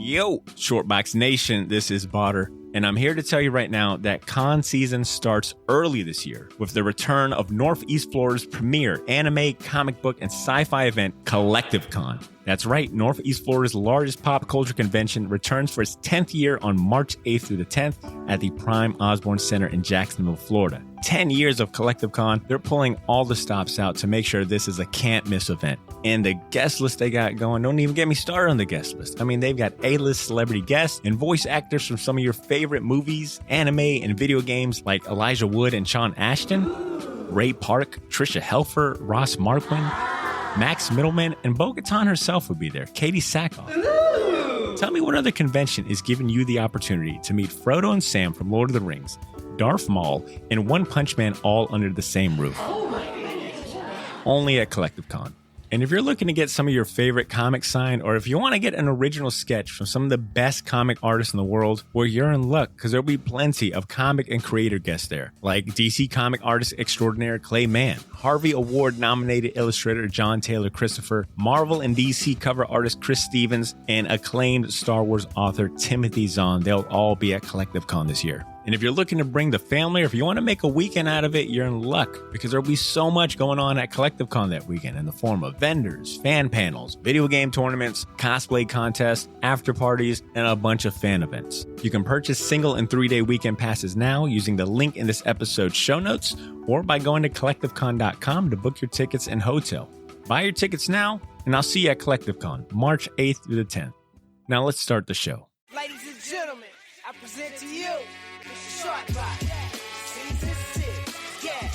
Yo, Shortbox Nation, this is Botter, and I'm here to tell you right now that con season starts early this year with the return of Northeast Florida's premier anime, comic book, and sci-fi event, Collective Con. That's right, Northeast Florida's largest pop culture convention returns for its 10th year on March 8th through the 10th at the Prime Osborne Center in Jacksonville, Florida. 10 years of Collective Con, they're pulling all the stops out to make sure this is a can't-miss event. And the guest list they got going, don't even get me started on the guest list. I mean, they've got A-list celebrity guests and voice actors from some of your favorite movies, anime, and video games like Elijah Wood and Sean Ashton, Ray Park, Trisha Helfer, Ross Marquand, Max Middleman, and Bo-Katan herself will be there, Katie Sackhoff. Tell me what other convention is giving you the opportunity to meet Frodo and Sam from Lord of the Rings, Darth Maul, and One Punch Man all under the same roof. Only at Collective Con. And if you're looking to get some of your favorite comics signed, or if you want to get an original sketch from some of the best comic artists in the world, well, you're in luck, because there'll be plenty of comic and creator guests there, like DC comic artist extraordinaire Clay Mann, Harvey Award-nominated illustrator John Taylor Christopher, Marvel and DC cover artist Chris Stevens, and acclaimed Star Wars author Timothy Zahn. They'll all be at Collective Con this year. And if you're looking to bring the family, or if you want to make a weekend out of it, you're in luck, because there'll be so much going on at Collective Con that weekend in the form of vendors, fan panels, video game tournaments, cosplay contests, after parties, and a bunch of fan events. You can purchase single and 3-day weekend passes now using the link in this episode's show notes, or by going to collectivecon.com to book your tickets and hotel. Buy your tickets now, and I'll see you at Collective Con, March 8th through the 10th. Now let's start the show. Ladies and gentlemen, I present to you Mr. Shortbox. Season 6. Yeah.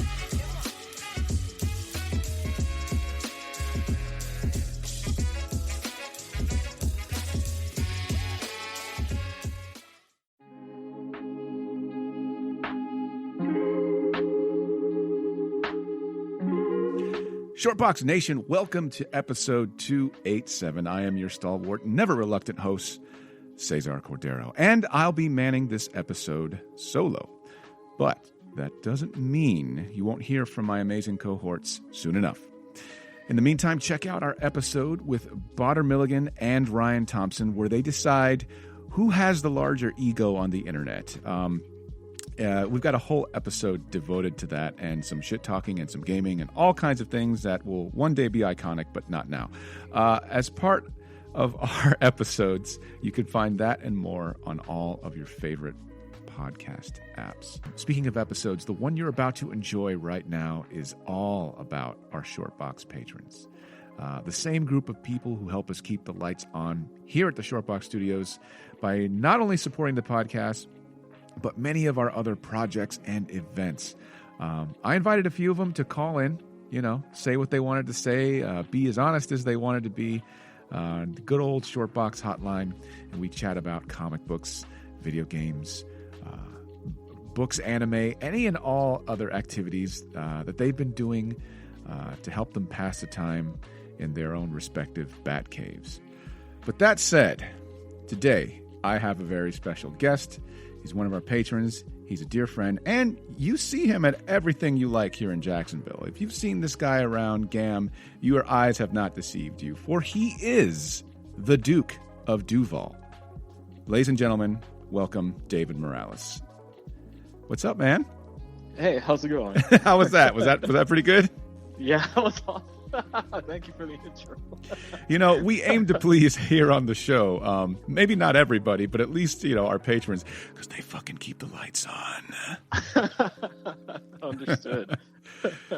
Shortbox Nation, welcome to episode 287. I am your stalwart, never reluctant host, Cesar Cordero, and I'll be manning this episode solo. But that doesn't mean you won't hear from my amazing cohorts soon enough. In the meantime, check out our episode with Botter Milligan and Ryan Thompson, where they decide who has the larger ego on the internet. We've got a whole episode devoted to that, and some shit talking and some gaming and all kinds of things that will one day be iconic, but not now. As part of our episodes, you can find that and more on all of your favorite podcast apps. Speaking of episodes, the one you're about to enjoy right now is all about our Shortbox patrons. The same group of people who help us keep the lights on here at the Shortbox Studios by not only supporting the podcast, but many of our other projects and events. I invited a few of them to call in, say what they wanted to say, be as honest as they wanted to be. The good old Shortbox hotline, and we chat about comic books, video games, books, anime, any and all other activities that they've been doing to help them pass the time in their own respective bat caves. But that said, today I have a very special guest. He's one of our patrons. He's a dear friend, and you see him at everything you like here in Jacksonville. If you've seen this guy around GAM, your eyes have not deceived you, for he is the Duke of Duval. Ladies and gentlemen, welcome David Morales. What's up, man? Hey, how's it going? How was that? Was that pretty good? Yeah, that was awesome. Thank you for the intro. We aim to please here on the show. Maybe not everybody, but at least, our patrons, because they fucking keep the lights on. Understood.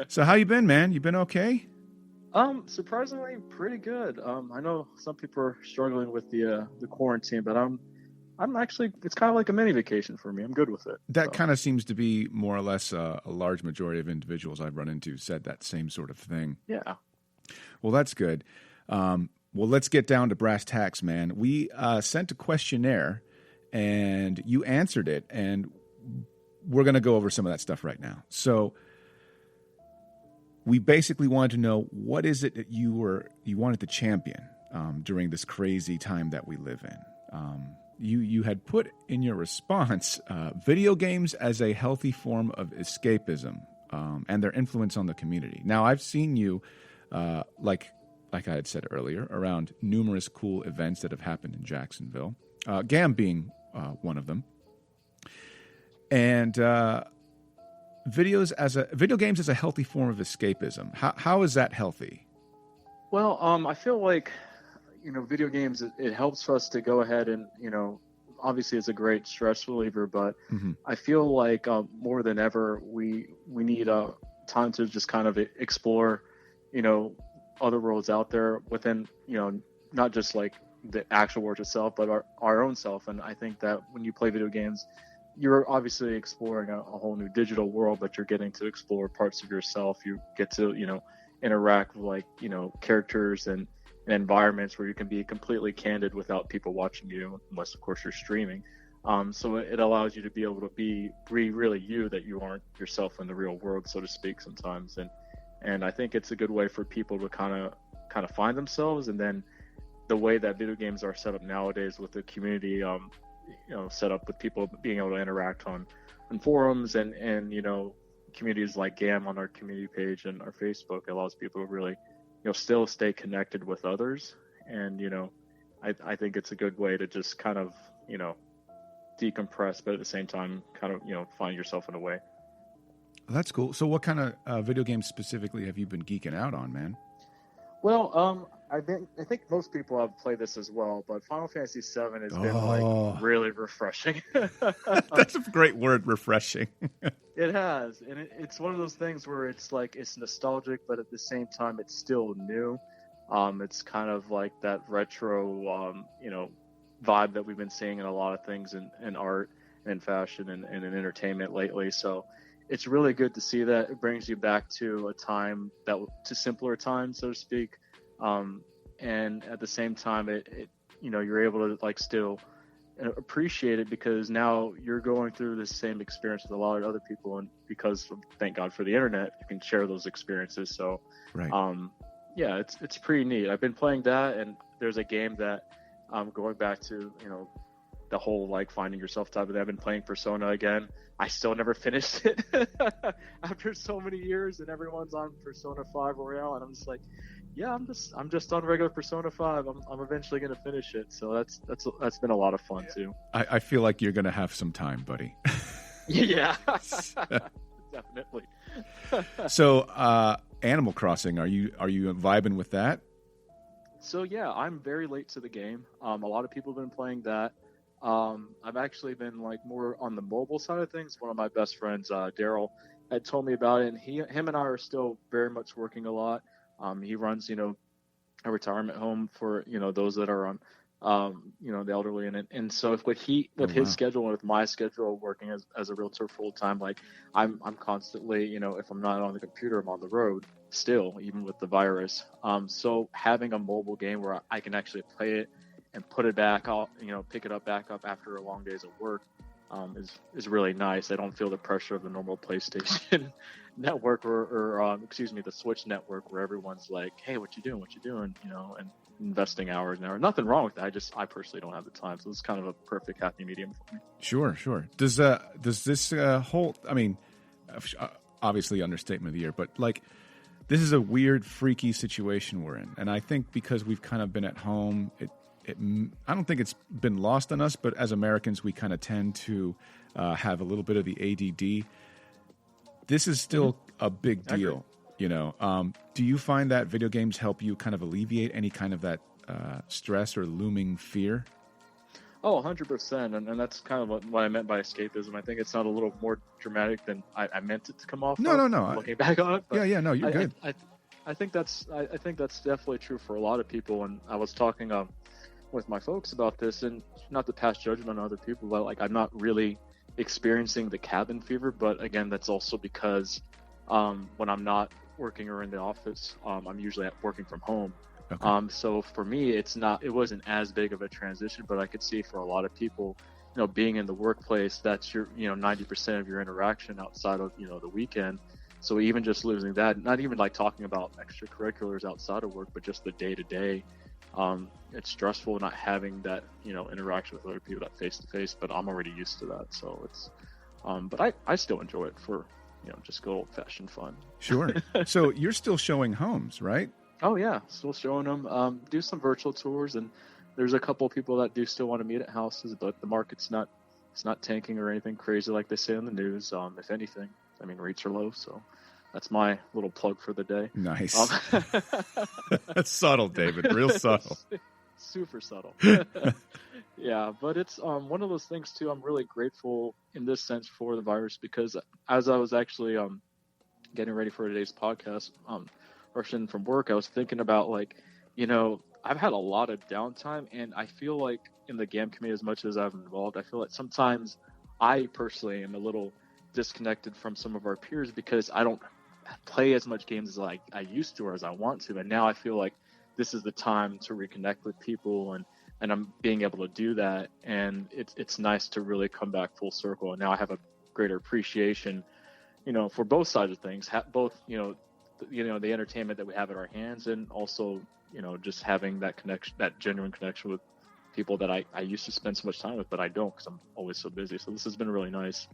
So how you been, man? You been okay? Surprisingly pretty good. I know some people are struggling with the quarantine, but I'm actually, it's kind of like a mini vacation for me. I'm good with it. That kind of seems to be more or less a large majority of individuals I've run into said that same sort of thing. Yeah. Well, that's good. Well, let's get down to brass tacks, man. We sent a questionnaire, and you answered it, and we're going to go over some of that stuff right now. So we basically wanted to know, what is it that you wanted to champion during this crazy time that we live in? You had put in your response video games as a healthy form of escapism and their influence on the community. Now, I've seen you like like I had said earlier, around numerous cool events that have happened in Jacksonville, GAM being one of them. And video games as a healthy form of escapism. How is that healthy? Well, I feel like, video games, it helps us to go ahead and, obviously it's a great stress reliever, but I feel like more than ever, we need time to just kind of explore, other worlds out there within, not just like the actual world itself, but our own self. And I think that when you play video games, you're obviously exploring a whole new digital world, but you're getting to explore parts of yourself. You get to, interact with characters and environments where you can be completely candid without people watching you, unless of course you're streaming. So it allows you to be able to be really you, that you aren't yourself in the real world, so to speak, sometimes. And I think it's a good way for people to kind of find themselves. And then the way that video games are set up nowadays with the community, set up with people being able to interact on forums and communities like GAM on our community page and our Facebook allows people to really, still stay connected with others. And, I think it's a good way to just kind of, decompress, but at the same time, kind of, find yourself in a way. That's cool. So what kind of video games specifically have you been geeking out on, man? Well, I think most people have played this as well, but Final Fantasy VII has been like really refreshing. That's a great word, refreshing. It has, and it's one of those things where it's like it's nostalgic, but at the same time it's still new. It's kind of like that retro, vibe that we've been seeing in a lot of things in art and fashion and in entertainment lately. So it's really good to see that. It brings you back to a time to simpler times, so to speak. And at the same time, it you're able to like still appreciate it because now you're going through the same experience with a lot of other people, and because thank God for the internet, you can share those experiences. So, right. Yeah, it's pretty neat. I've been playing that, and there's a game that going back to the whole like finding yourself type of thing. I've been playing Persona again. I still never finished it after so many years, and everyone's on Persona 5 Royale, and I'm just like, yeah, I'm just on regular Persona 5. I'm eventually gonna finish it. So that's been a lot of fun too. I feel like you're gonna have some time, buddy. Yeah, definitely. So, Animal Crossing, are you vibing with that? So yeah, I'm very late to the game. A lot of people have been playing that. I've actually been like more on the mobile side of things. One of my best friends, Daryl, had told me about it, and him and I are still very much working a lot. He runs, a retirement home for, those that are on, the elderly. And so with his schedule and with my schedule working as a realtor full time, like I'm constantly, if I'm not on the computer, I'm on the road still, even with the virus. So having a mobile game where I can actually play it and put it back, pick it back up after a long days of work, is really nice. I don't feel the pressure of the normal PlayStation network or the Switch network where everyone's like, hey, what you doing, and investing hours and hours. Nothing wrong with that. I personally don't have the time. So it's kind of a perfect happy medium for me. Sure. Does this whole, obviously understatement of the year, but like, this is a weird, freaky situation we're in. And I think because we've kind of been at home, I don't think it's been lost on us, but as Americans, we kind of tend to have a little bit of the ADD. This is still a big deal, Do you find that video games help you kind of alleviate any kind of that stress or looming fear? Oh, 100%. And that's kind of what I meant by escapism. I think it's not a little more dramatic than I meant it to come off. No. Looking back on it. But no, you're good. I think that's definitely true for a lot of people. And I was talking with my folks about this, and not to pass judgment on other people, but like I'm not really experiencing the cabin fever. But again, that's also because when I'm not working or in the office, I'm usually working from home. Okay. So for me, it wasn't as big of a transition, but I could see for a lot of people, being in the workplace, that's your 90% of your interaction outside of the weekend. So even just losing that, not even like talking about extracurriculars outside of work, but just the day to day, it's stressful not having that interaction with other people, that face to face. But I'm already used to that, so it's but I still enjoy it for just good old fashioned fun. Sure. So you're still showing homes, right? Oh yeah, still showing them. Do some virtual tours, and there's a couple of people that do still want to meet at houses, but the market's not it's not tanking or anything crazy like they say in the news. If anything, I mean rates are low, so that's my little plug for the day. Nice. That's subtle, David. Real subtle. Super subtle. Yeah, but it's one of those things too. I'm really grateful in this sense for the virus, because as I was actually getting ready for today's podcast, rushing from work, I was thinking about I've had a lot of downtime, and I feel like in the GAM community, as much as I'm involved, I feel like sometimes I personally am a little disconnected from some of our peers because I don't play as much games as I used to or as I want to, and now I feel like this is the time to reconnect with people, and I'm being able to do that, and it's nice to really come back full circle. And now I have a greater appreciation, for both sides of things, both the entertainment that we have at our hands, and also just having that connection, that genuine connection with people that I used to spend so much time with, but I don't because I'm always so busy. So this has been really nice.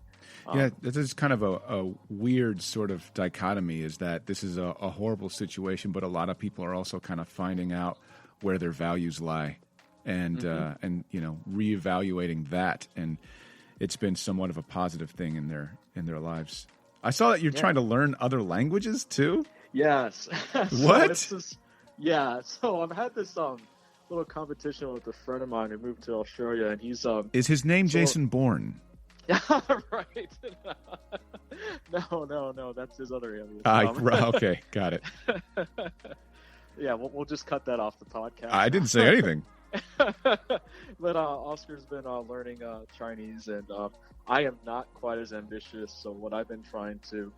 Yeah, this is kind of a weird sort of dichotomy, is that this is a horrible situation, but a lot of people are also kind of finding out where their values lie, and reevaluating that, and it's been somewhat of a positive thing in their lives. I saw that you're trying to learn other languages too. Yes. What? So I've had this little competition with a friend of mine who moved to Australia, and he's Is his name Jason Bourne? Yeah, right. No, that's his other alias. Okay, got it. Yeah, we'll just cut that off the podcast. I didn't say anything. But Oscar's been learning Chinese, and I am not quite as ambitious. So what I've been trying to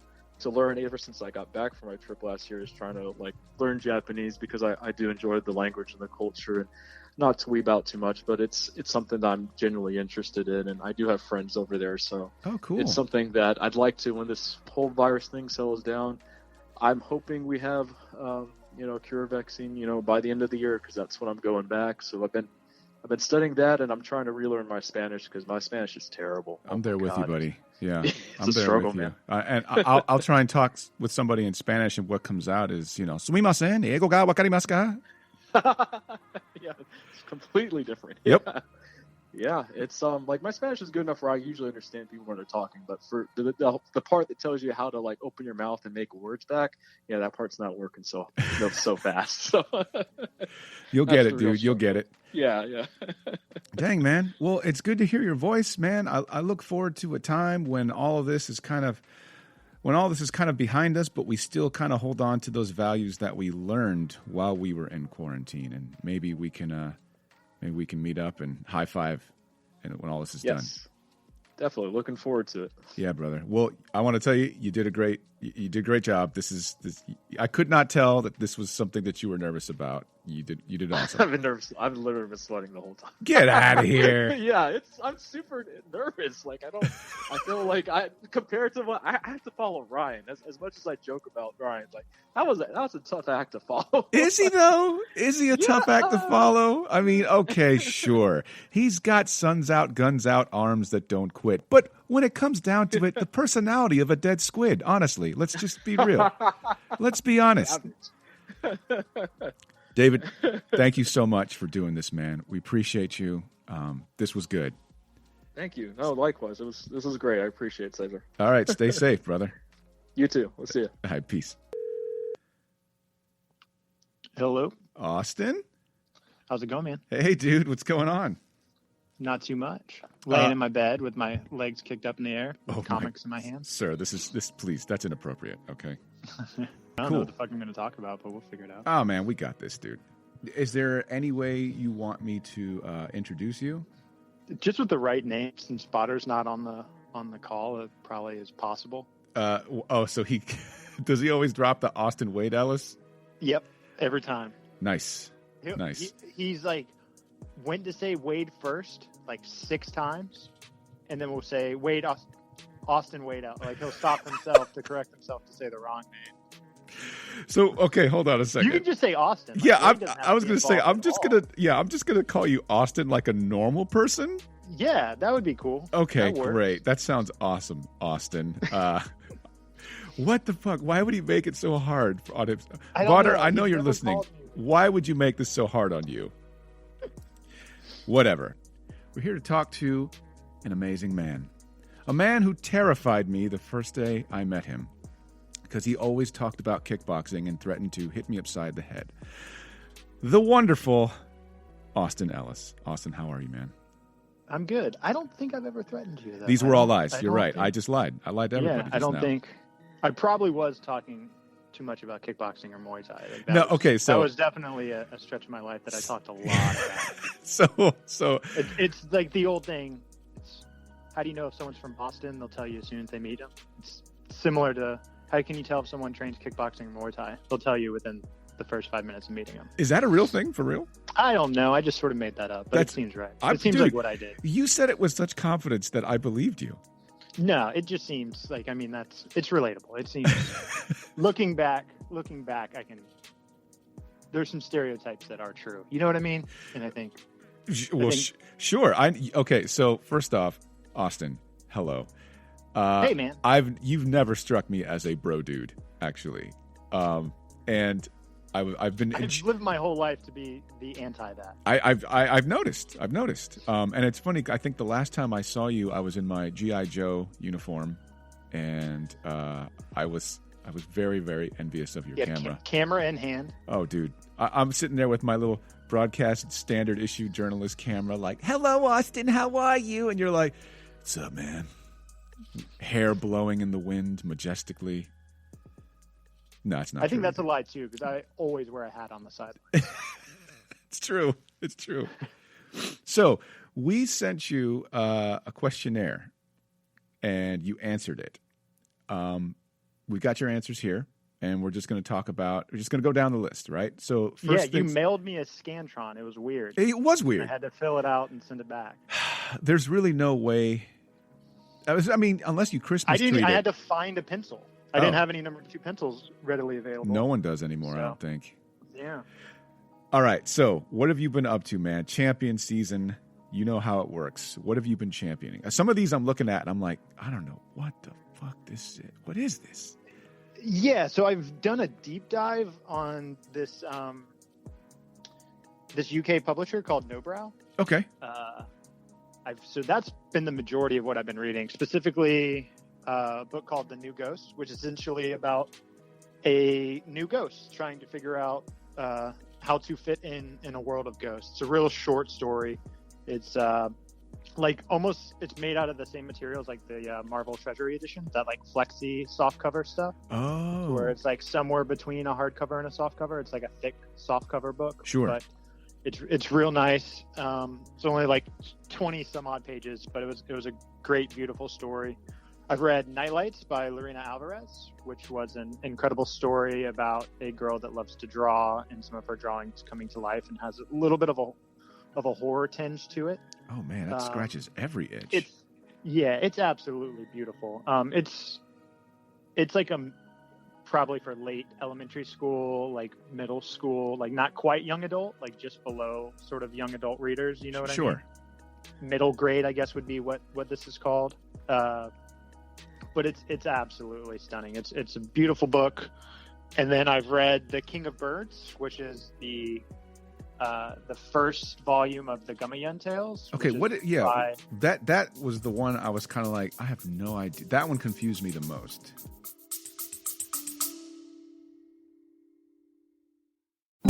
learn ever since I got back from my trip last year is trying to learn Japanese, because I do enjoy the language and the culture, and not to weeb out too much, but it's something that I'm genuinely interested in, and I do have friends over there. So cool. It's something that I'd like to, when this whole virus thing settles down, I'm hoping we have cure vaccine, by the end of the year, because that's when I'm going back. So I've been studying that, and I'm trying to relearn my Spanish, because my Spanish is terrible. I'm there with you, buddy. Yeah, I'm a there struggle, with you. man. And I'll try and talk with somebody in Spanish, and what comes out is, sumimasen, eigo ga wakarimasu ka? Yeah, it's completely different. Yep. Yeah, it's my Spanish is good enough where I usually understand people when they're talking, but for the part that tells you how to open your mouth and make words back, yeah, that part's not working so fast. So you'll get it, dude. You'll get it. Yeah. Dang, man. Well, it's good to hear your voice, man. I look forward to a time when all of this is kind of behind us, but we still kind of hold on to those values that we learned while we were in quarantine, and maybe we can meet up and high five when all this is done. Definitely looking forward to it. Yeah, brother. Well, I want to tell you, you did a great job. This. I could not tell that this was something that you were nervous about. You did awesome. I've been nervous. I've literally been sweating the whole time. Get out of here. Yeah, I'm super nervous. I feel like compared to what I have to follow Ryan. As much as I joke about Ryan, that was a tough act to follow. Is he though? Is he a tough act to follow? I mean, okay, sure. He's got suns out, guns out, arms that don't quit. But when it comes down to it, the personality of a dead squid, honestly, let's just be real. Let's be honest. David, thank you so much for doing this, man. We appreciate you. This was good. Thank you. No, likewise. This was great. I appreciate it, Cesar. All right, stay safe, brother. You too. We'll see you. All right, peace. Hello. Austin? How's it going, man? Hey, dude, what's going on? Not too much. Laying in my bed with my legs kicked up in the air, comics in my hands. Sir, please, that's inappropriate, okay? I don't know what the fuck I'm going to talk about, but we'll figure it out. Oh, man, we got this, dude. Is there any way you want me to introduce you? Just with the right name, since Spotter's not on the call, it probably is possible. So he does he always drop the Austin Wade Ellis? Yep, every time. Nice. Nice. He's when to say Wade first, 6 times, and then we'll say Wade Austin Wade out. He'll stop himself to correct himself to say the wrong name. So, okay, hold on a second. You can just say Austin. Yeah, I was going to say, I'm just going to call you Austin like a normal person. Yeah, that would be cool. Okay, great. That sounds awesome, Austin. What the fuck? Why would he make it so hard on him? I don't Butter, know. I know He's you're never listening. called me. Why would you make this so hard on you? Whatever. We're here to talk to an amazing man. A man who terrified me the first day I met him because he always talked about kickboxing and threatened to hit me upside the head. The wonderful Austin Ellis. Austin, how are you, man? I'm good. I don't think I've ever threatened you, though. These were all lies. You're right. I just lied. I lied to everybody. Yeah, I don't think... I probably was talking too much about kickboxing or Muay Thai. Like No, okay, so... That was definitely a stretch of my life that I talked a lot about. So... It's like the old thing. It's, how do you know if someone's from Boston? They'll tell you as soon as they meet them. It's similar to how can you tell if someone trains kickboxing or Muay Thai? They'll tell you within the first 5 minutes of meeting them. Is that a real thing, for real? I don't know. I just sort of made that up, but it seems right. It seems like what I did. You said it with such confidence that I believed you. No, it just seems like, I mean, it's relatable. It seems, looking back, there's some stereotypes that are true. You know what I mean? And I think. Well, sure. Okay. So first off, Austin, hello. Hey, man. You've never struck me as a bro dude, actually. And I've lived my whole life to be the anti that. I've noticed. And it's funny. I think the last time I saw you, I was in my G.I. Joe uniform, and I was very, very envious of your camera. Camera in hand. Oh, dude, I'm sitting there with my little broadcast standard issue journalist camera, like, "Hello, Austin, how are you?" And you're like, "What's up, man?" Hair blowing in the wind majestically. No, it's not. I think that's a lie too, because I always wear a hat on the side. It's true. So we sent you a questionnaire, and you answered it. We got your answers here, and we're just going to go down the list, right? So first you mailed me a Scantron. It was weird. It was weird. I had to fill it out and send it back. There's really no way. Unless you Christmas treated. I had to find a pencil. I didn't have any number 2 pencils readily available. No one does anymore, I don't think. Yeah. All right. So what have you been up to, man? Champion season. You know how it works. What have you been championing? Some of these I'm looking at and I'm like, I don't know what the fuck this is. What is this? Yeah. So I've done a deep dive on this, this UK publisher called Nobrow. Okay. So that's been the majority of what I've been reading, specifically a book called The New Ghost, which is essentially about a new ghost trying to figure out how to fit in a world of ghosts. It's a real short story. It's it's made out of the same materials like the Marvel Treasury Edition, that like flexi softcover stuff. Oh. Where it's like somewhere between a hardcover and a softcover. It's like a thick softcover book. Sure. But it's real nice. It's only like 20 some odd pages, but it was a great, beautiful story. I've read Nightlights by Lorena Alvarez, which was an incredible story about a girl that loves to draw and some of her drawings coming to life, and has a little bit of a horror tinge to it. Oh man, that scratches every itch. It's absolutely beautiful. It's like probably for late elementary school, like middle school, like not quite young adult, like just below sort of young adult readers. You know what I mean? Sure. Middle grade, I guess, would be what this is called. But it's absolutely stunning. It's a beautiful book. And then I've read The King of Birds, which is the first volume of the Gummayun Tales. Okay, that was the one I was kind of like, I have no idea. That one confused me the most.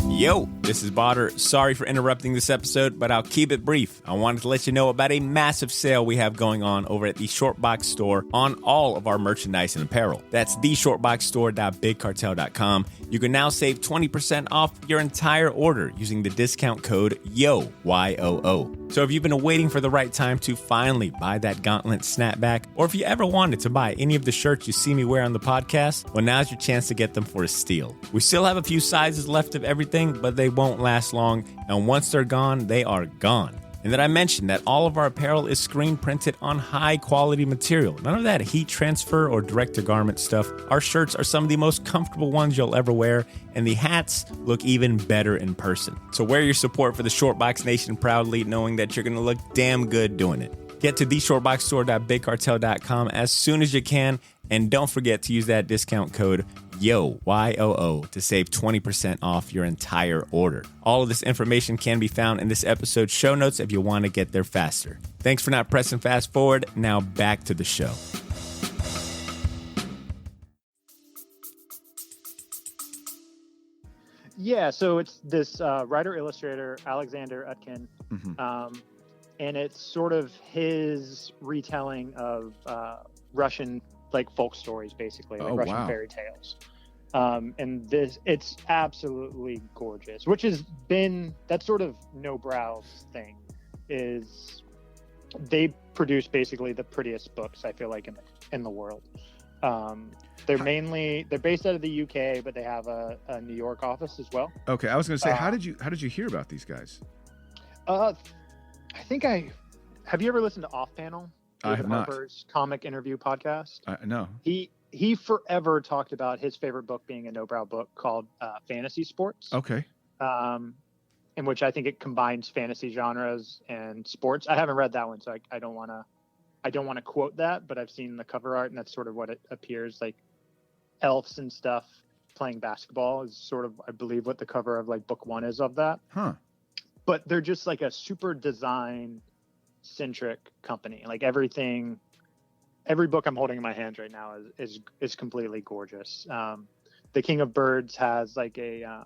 Yo, this is Botter. Sorry for interrupting this episode, but I'll keep it brief. I wanted to let you know about a massive sale we have going on over at the Shortbox store on all of our merchandise and apparel. That's theshortboxstore.bigcartel.com. You can now save 20% off your entire order using the discount code YOO, Y-O-O. So if you've been waiting for the right time to finally buy that gauntlet snapback, or if you ever wanted to buy any of the shirts you see me wear on the podcast, well, now's your chance to get them for a steal. We still have a few sizes left of everything, but they won't last long, and once they're gone, they are gone. And then I mentioned that all of our apparel is screen printed on high quality material. None of that heat transfer or direct to garment stuff. Our shirts are some of the most comfortable ones you'll ever wear, and the hats look even better in person. So wear your support for the Shortbox Nation proudly, knowing that you're going to look damn good doing it. Get to theshortboxstore.bigcartel.com as soon as you can And don't forget to use that discount code YOO, Y-O-O, to save 20% off your entire order. All of this information can be found in this episode's show notes if you want to get there faster. Thanks for not pressing fast forward. Now back to the show. Yeah, so it's this writer-illustrator, Alexander Utkin, and it's sort of his retelling of Russian folk stories, basically, Russian fairy tales. And it's absolutely gorgeous, which has been, that's sort of No Brow's thing, is they produce basically the prettiest books, I feel like, in the world. They're based out of the UK, but they have a New York office as well. Okay, I was going to say, how did you hear about these guys? I think have you ever listened to Off Panel? I have not. Harper's comic interview podcast. No. He forever talked about his favorite book being a No Brow book called Fantasy Sports. Okay. In which I think it combines fantasy genres and sports. I haven't read that one, so I don't want to quote that, but I've seen the cover art, and that's sort of what it appears like. Elves and stuff playing basketball is sort of, I believe, what the cover of book one is of that. But they're just like a super design centric company. Like every book I'm holding in my hands right now is completely gorgeous. The King of Birds has like a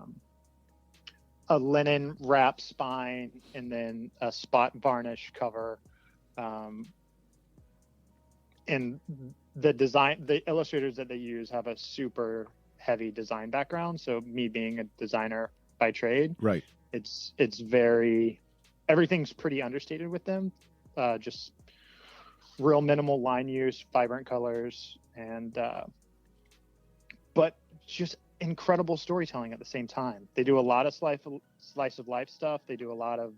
linen wrap spine and then a spot varnish cover. And the illustrators that they use have a super heavy design background. So me being a designer by trade, right, it's everything's pretty understated with them. Just real minimal line use, vibrant colors, and but just incredible storytelling at the same time. They do a lot of slice of life stuff. They do a lot of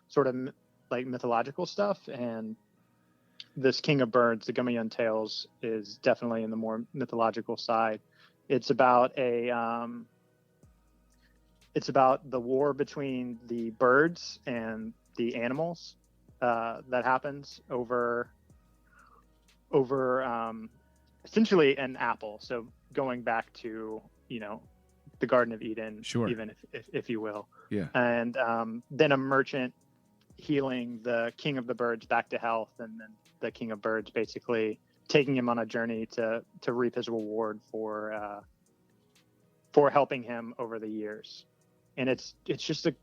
sort of like mythological stuff, and this King of Birds, the Gummy Tales, is definitely in the more mythological side. It's about the war between the birds and the animals that happens over essentially an apple. So going back to the Garden of Eden, sure, even if you will, yeah. And then a merchant healing the King of the Birds back to health, and then the King of Birds basically taking him on a journey to reap his reward for helping him over the years. And it's just a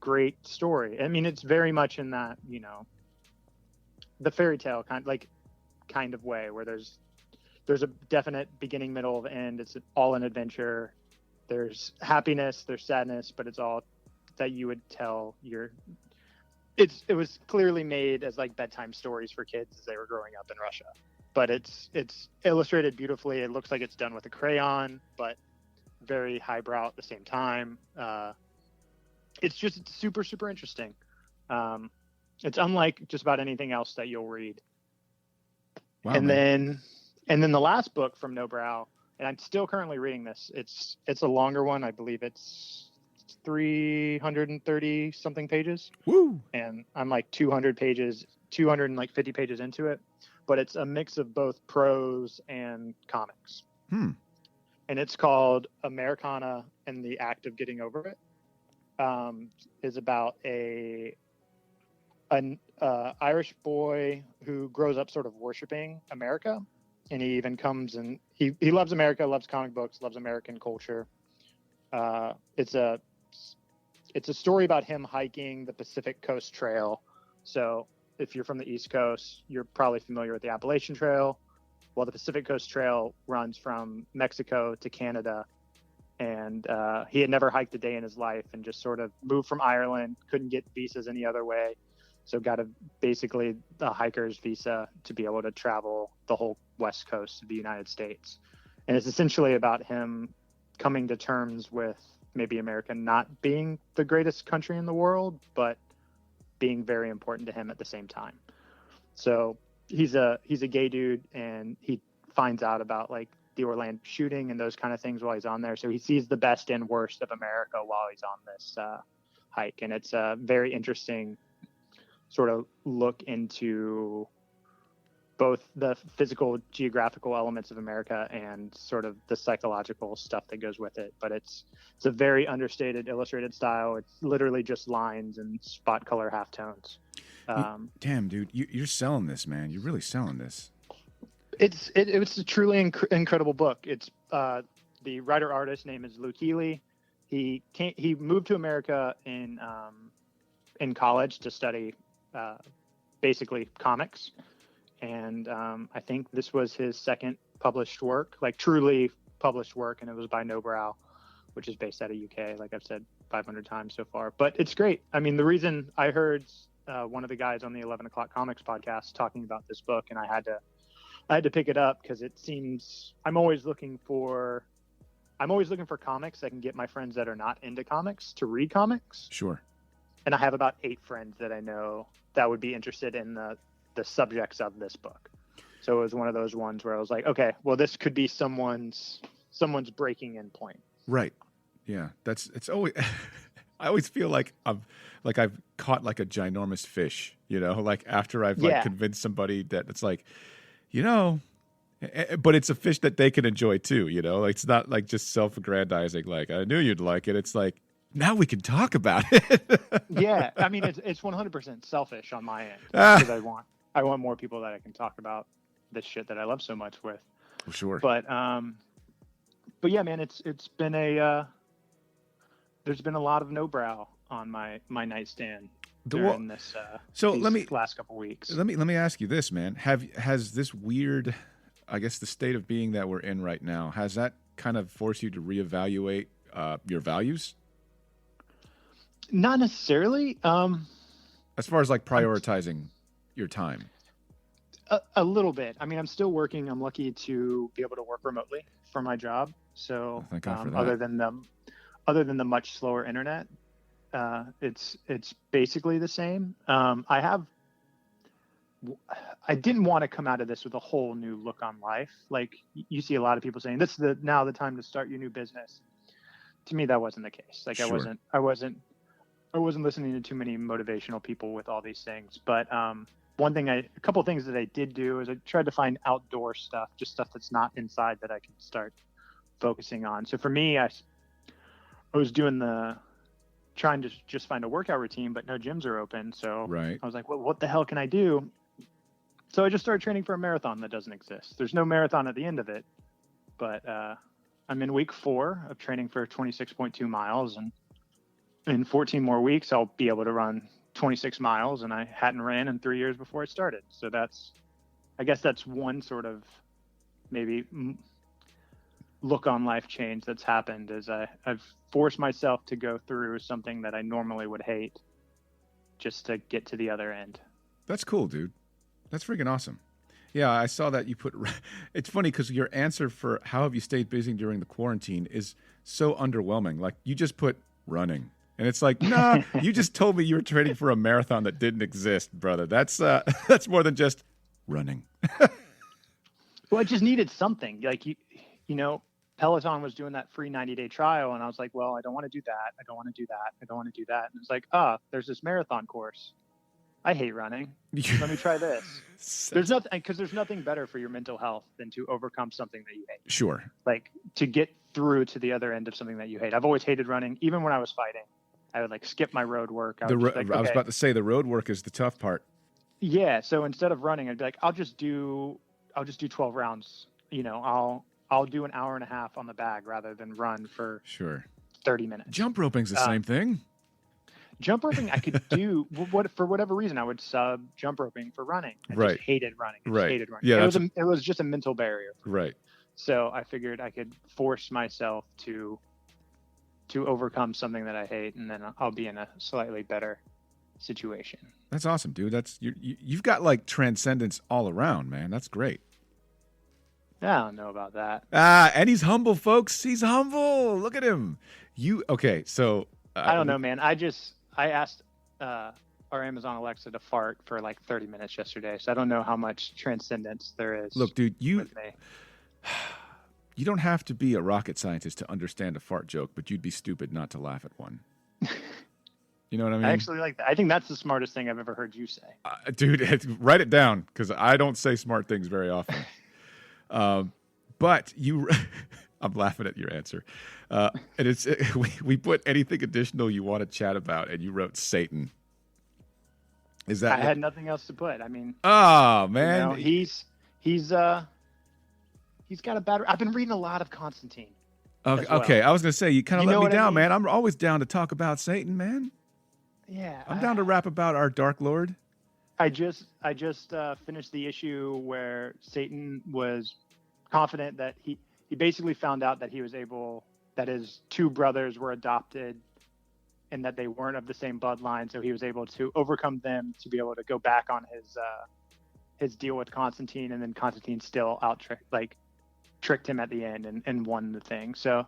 great story. I mean, it's very much in that, the fairy tale kind of way, where there's a definite beginning, middle, and end. It's all an adventure. There's happiness, there's sadness, but it's all that you would tell it was clearly made as bedtime stories for kids as they were growing up in Russia, but it's illustrated beautifully. It looks like it's done with a crayon, but very highbrow at the same time. It's super, super interesting. It's unlike just about anything else that you'll read. Wow, and then the last book from No Brow, and I'm still currently reading this. It's a longer one. I believe it's 330 something pages. Woo! And I'm 250 pages into it, but it's a mix of both prose and comics. And it's called Americana and the Act of Getting Over It. Is about an Irish boy who grows up sort of worshiping America, and he even comes and he loves America, loves comic books, loves American culture. It's a story about him hiking the Pacific Coast Trail. So if you're from the East Coast, you're probably familiar with the Appalachian Trail. Well, the Pacific Coast Trail runs from Mexico to Canada. And he had never hiked a day in his life and just sort of moved from Ireland, couldn't get visas any other way. So got basically the hiker's visa to be able to travel the whole West Coast of the United States. And it's essentially about him coming to terms with maybe America not being the greatest country in the world, but being very important to him at the same time. So he's a gay dude, and he finds out about the Orlando shooting and those kind of things while he's on there. So he sees the best and worst of America while he's on this hike. And it's a very interesting sort of look into both the physical geographical elements of America and sort of the psychological stuff that goes with it. But it's a very understated illustrated style. It's literally just lines and spot color halftones. Damn, dude, you're selling this, man. You're really selling this. It's a truly incredible book. It's the writer artist name is Luke Healy. He moved to America in college to study basically comics, and I think this was his second published work, like truly published work, and it was by No Brow, which is based out of UK, like I've said 500 times so far. But it's great. I mean, the reason I heard one of the guys on the 11 O'Clock Comics podcast talking about this book, and I had to pick it up because it seems I'm always looking for comics that can get my friends that are not into comics to read comics. Sure. And I have about 8 friends that I know that would be interested in the subjects of this book. So it was one of those ones where I was like, okay, well, this could be someone's breaking in point. Right. Yeah. It's always, I always feel like I've caught like a ginormous fish, like after I've like convinced somebody that it's like, but it's a fish that they can enjoy too, like it's not like just self-aggrandizing. Like, I knew you'd like it. It's like, now we can talk about it. Yeah. I mean, it's 100% selfish on my end because I want more people that I can talk about this shit that I love so much with. Sure. But yeah, man, it's been there's been a lot of No Brow on my nightstand during this last couple weeks. Let me ask you this, man. Has this weird, I guess, the state of being that we're in right now, has that kind of forced you to reevaluate your values? Not necessarily. As far as like prioritizing your time. A little bit. I mean, I'm still working. I'm lucky to be able to work remotely for my job. So thank God for that. Other than the much slower internet, it's basically the same. I didn't want to come out of this with a whole new look on life. Like you see a lot of people saying, this is now the time to start your new business. To me, that wasn't the case. Like sure. I wasn't listening to too many motivational people with all these things. But a couple of things that I did do is I tried to find outdoor stuff, just stuff that's not inside that I can start focusing on. So for me, I was trying to just find a workout routine, but no gyms are open. So right. I was like, well, what the hell can I do? So I just started training for a marathon that doesn't exist. There's no marathon at the end of it, but I'm in week 4 of training for 26.2 miles, and in 14 more weeks, I'll be able to run 26 miles, and I hadn't ran in 3 years before I started. So I guess that's one sort of maybe look on life change that's happened, is I've forced myself to go through something that I normally would hate just to get to the other end. That's cool, dude. That's freaking awesome. Yeah, I saw that you put. It's funny because your answer for how have you stayed busy during the quarantine is so underwhelming. Like you just put running, and it's like, nah, you just told me you were training for a marathon that didn't exist, brother. That's more than just running. Well, I just needed something. Like Peloton was doing that free 90-day trial, and I was like, well, I don't want to do that. I don't want to do that. I don't want to do that. And it's like, there's this marathon course. I hate running. Let me try this. There's nothing better for your mental health than to overcome something that you hate. Sure. Like to get through to the other end of something that you hate. I've always hated running. Even when I was fighting, I would like skip my road work. I was about to say the road work is the tough part. Yeah. So instead of running, I'd be like, I'll just do 12 rounds. I'll do an hour and a half on the bag rather than run for 30 minutes. Jump roping's the same thing. Jump roping I could do for whatever reason. I would sub jump roping for running. I just hated running. Yeah, it was just a mental barrier. Right. So I figured I could force myself to overcome something that I hate, and then I'll be in a slightly better situation. That's awesome, dude. You've got like transcendence all around, man. That's great. I don't know about that. And he's humble, folks. He's humble. Look at him. So I don't know, man. I asked our Amazon Alexa to fart for like 30 minutes yesterday, so I don't know how much transcendence there is. Look, dude, you don't have to be a rocket scientist to understand a fart joke, but you'd be stupid not to laugh at one. You know what I mean? I actually like that. I think that's the smartest thing I've ever heard you say. Dude, write it down because I don't say smart things very often. But you, I'm laughing at your answer. And we put anything additional you want to chat about, and you wrote Satan. Is that? I had nothing else to put. I mean, oh man, he's got a bad. I've been reading a lot of Constantine. Okay, I was gonna say you kind of let me down, I mean? man. I'm always down to talk about Satan, man. Yeah, I'm down to rap about our Dark Lord. I just finished the issue where Satan was confident that he basically found out that that his two brothers were adopted and that they weren't of the same bloodline, so he was able to overcome them to be able to go back on his deal with Constantine, and then Constantine still tricked him at the end and won the thing. So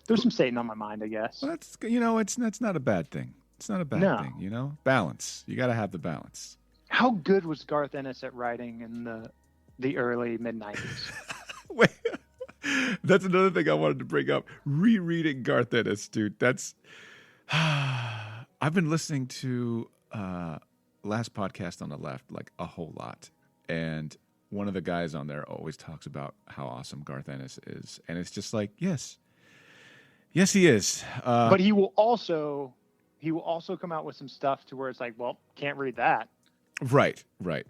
there's some Satan on my mind, I guess. Well, that's not a bad thing. It's not a bad thing, Balance. You got to have the balance. How good was Garth Ennis at writing in the early mid-90s? Wait, that's another thing I wanted to bring up. Rereading Garth Ennis, dude. That's I've been listening to Last Podcast on the Left like a whole lot, and one of the guys on there always talks about how awesome Garth Ennis is, and it's just like, yes, he is. But he will also come out with some stuff to where it's like, well, can't read that. Right. And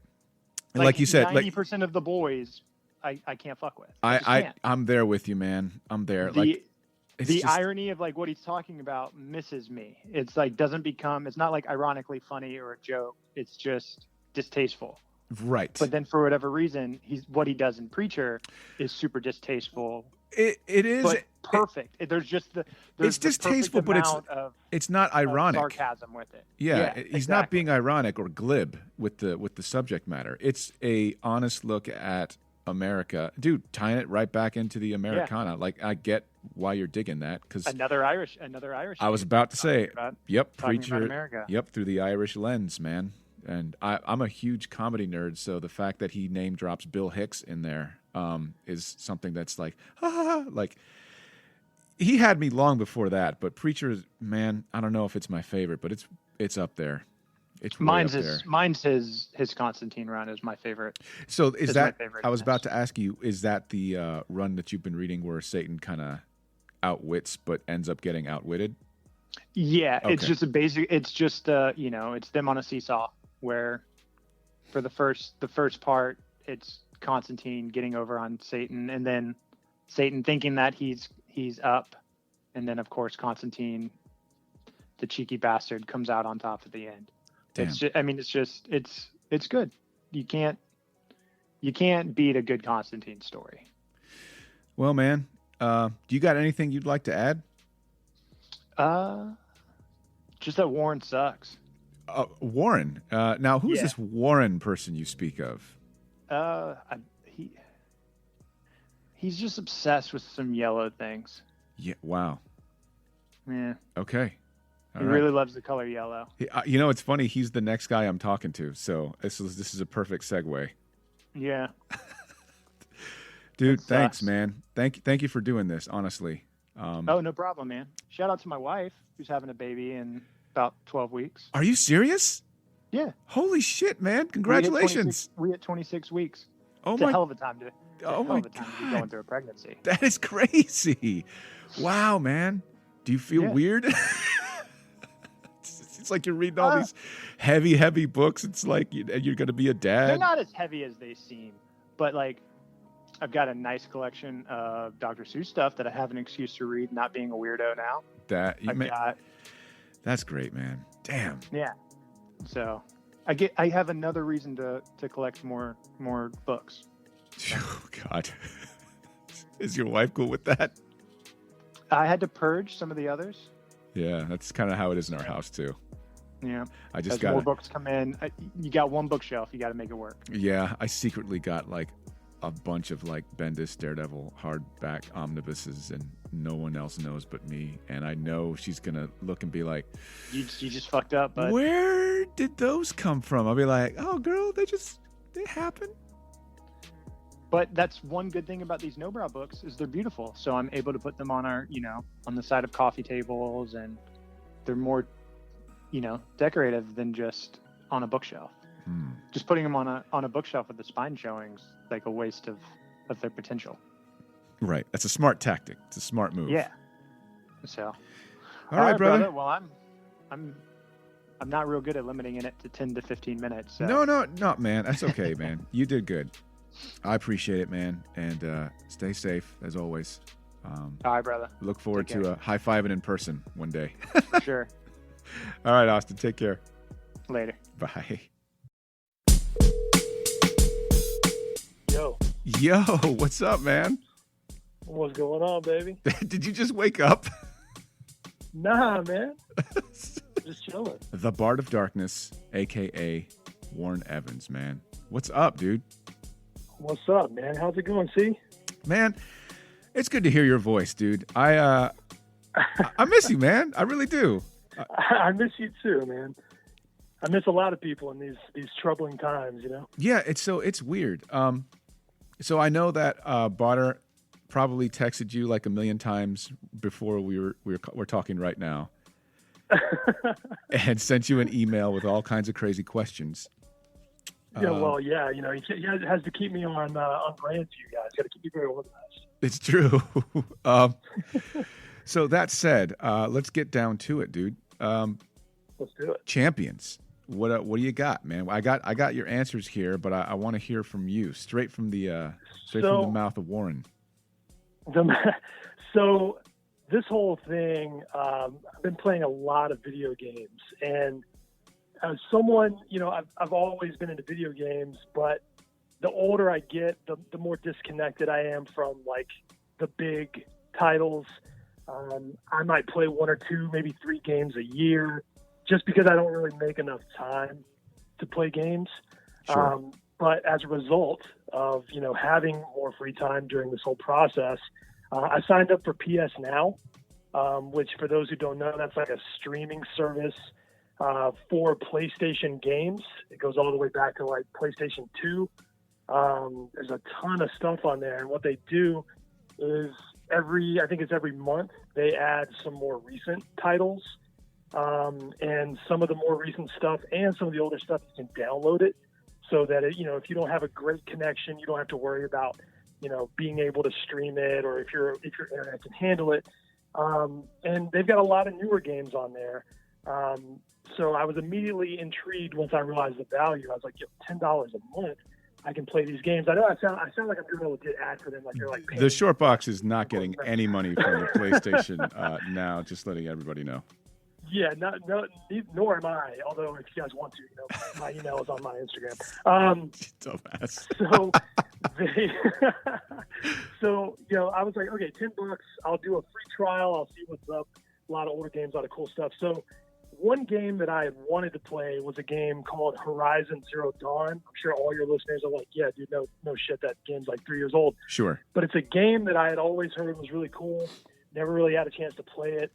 like you said, 90% of the boys, I can't fuck with. I'm there with you, man. I'm there. The irony of like what he's talking about misses me. It's like it's not like ironically funny or a joke. It's just distasteful. Right. But then for whatever reason, what he does in Preacher is super distasteful. It is but perfect. There's it's distasteful, but it's not ironic. Sarcasm with it. Yeah, he's not being ironic or glib with the subject matter. It's a honest look at America, dude, tying it right back into the Americana. Yeah. Like, I get why you're digging that, because another Irish. I was about to say, Preacher. America. Yep, through the Irish lens, man. And I'm a huge comedy nerd, so the fact that he name drops Bill Hicks in there is something that's like, like he had me long before that. But Preacher, man, I don't know if it's my favorite, but it's up there. It's mine's his Constantine run is my favorite. So is that? I was about to ask you, is that the run that you've been reading where Satan kind of outwits but ends up getting outwitted? Yeah, okay. It's just a basic. It's just it's them on a seesaw where, for the first part, it's Constantine getting over on Satan, and then Satan thinking that he's up, and then of course Constantine, the cheeky bastard, comes out on top at the end. Damn. It's good. You can't beat a good Constantine story. Well, man, do you got anything you'd like to add? Just that Warren sucks. Warren. Now, who's this Warren person you speak of? He's just obsessed with some yellow things. Yeah. Wow. Yeah. Okay. He really loves the color yellow. It's funny. He's the next guy I'm talking to, so this is a perfect segue. Yeah. Dude, thanks, man. Thank you for doing this. Honestly. No problem, man. Shout out to my wife who's having a baby in about 12 weeks. Are you serious? Yeah. Holy shit, man! Congratulations. We hit 26 weeks. Oh it's my! a hell of a time to. Oh my God! To be going through a pregnancy. That is crazy. Wow, man. Do you feel weird? It's like you're reading all these heavy books. It's like you're going to be a dad. They're not as heavy as they seem, but like I've got a nice collection of Dr. Seuss stuff that I have an excuse to read, not being a weirdo now. That's great, man. Damn. Yeah. So I have another reason to collect more books. Oh God. Is your wife cool with that? I had to purge some of the others. Yeah, that's kind of how it is in our house too. Yeah. I just got more books come in. You got one bookshelf. You got to make it work. Yeah, I secretly got like a bunch of like Bendis Daredevil hardback omnibuses, and no one else knows but me. And I know she's gonna look and be like, "You just fucked up." Bud. Where did those come from? I'll be like, "Oh, girl, they happen." But that's one good thing about these no-brow books is they're beautiful. So I'm able to put them on on the side of coffee tables, and they're more, decorative than just on a bookshelf. Just putting them on a bookshelf with the spine showings like a waste of their potential. Right. That's a smart tactic. It's a smart move. Yeah. So. All right, brother. Well, I'm not real good at limiting it to 10 to 15 minutes. So. No, man. That's okay, man. You did good. I appreciate it, man. And stay safe as always. All right, brother. Look forward to high-fiving in person one day. Sure. All right, Austin. Take care. Later. Bye. Yo, what's up, man? what's going on, baby? Did you just wake up? Nah, man. Just chilling. The Bard of Darkness, a.k.a. Warren Evans, man. What's up, dude? What's up, man? How's it going, C? Man, it's good to hear your voice, dude. I miss you, man. I really do. I miss you too, man. I miss a lot of people in these troubling times, you know? Yeah, it's weird. So I know that Barter probably texted you like a million times before we're talking right now, and sent you an email with all kinds of crazy questions. Yeah, well, yeah, you know, he has to keep me on brand for you guys. Got to keep me very organized. It's true. So that said, let's get down to it, dude. Let's do it. Champions. What do you got, man? I got your answers here, but I want to hear from you, straight from the mouth of Warren. So this whole thing, I've been playing a lot of video games, and as someone, you know, I've always been into video games, but the older I get, the more disconnected I am from like the big titles. I might play 1 or 2, maybe 3 games a year, just because I don't really make enough time to play games. Sure. But as a result of, you know, having more free time during this whole process, I signed up for PS Now, which for those who don't know, that's like a streaming service for PlayStation games. It goes all the way back to like PlayStation 2. There's a ton of stuff on there. And what they do is I think it's every month, they add some more recent titles. And some of the more recent stuff and some of the older stuff, you can download it so that, you know, if you don't have a great connection, you don't have to worry about, you know, being able to stream it, or if your internet can handle it. And they've got a lot of newer games on there. So I was immediately intrigued once I realized the value. I was like, $10 a month, I can play these games. I know I sound like I'm doing a legit ad for them. Like they're like the Short Box is not getting any money from the PlayStation Now. Just letting everybody know. Yeah, nor am I. Although, if you guys want to, you know, my email is on my Instagram. Dumbass. So you know, I was like, okay, $10. I'll do a free trial. I'll see what's up. A lot of older games, a lot of cool stuff. So, one game that I had wanted to play was a game called Horizon Zero Dawn. I'm sure all your listeners are like, yeah, dude, no shit, that game's like 3 years old. Sure. But it's a game that I had always heard was really cool. Never really had a chance to play it.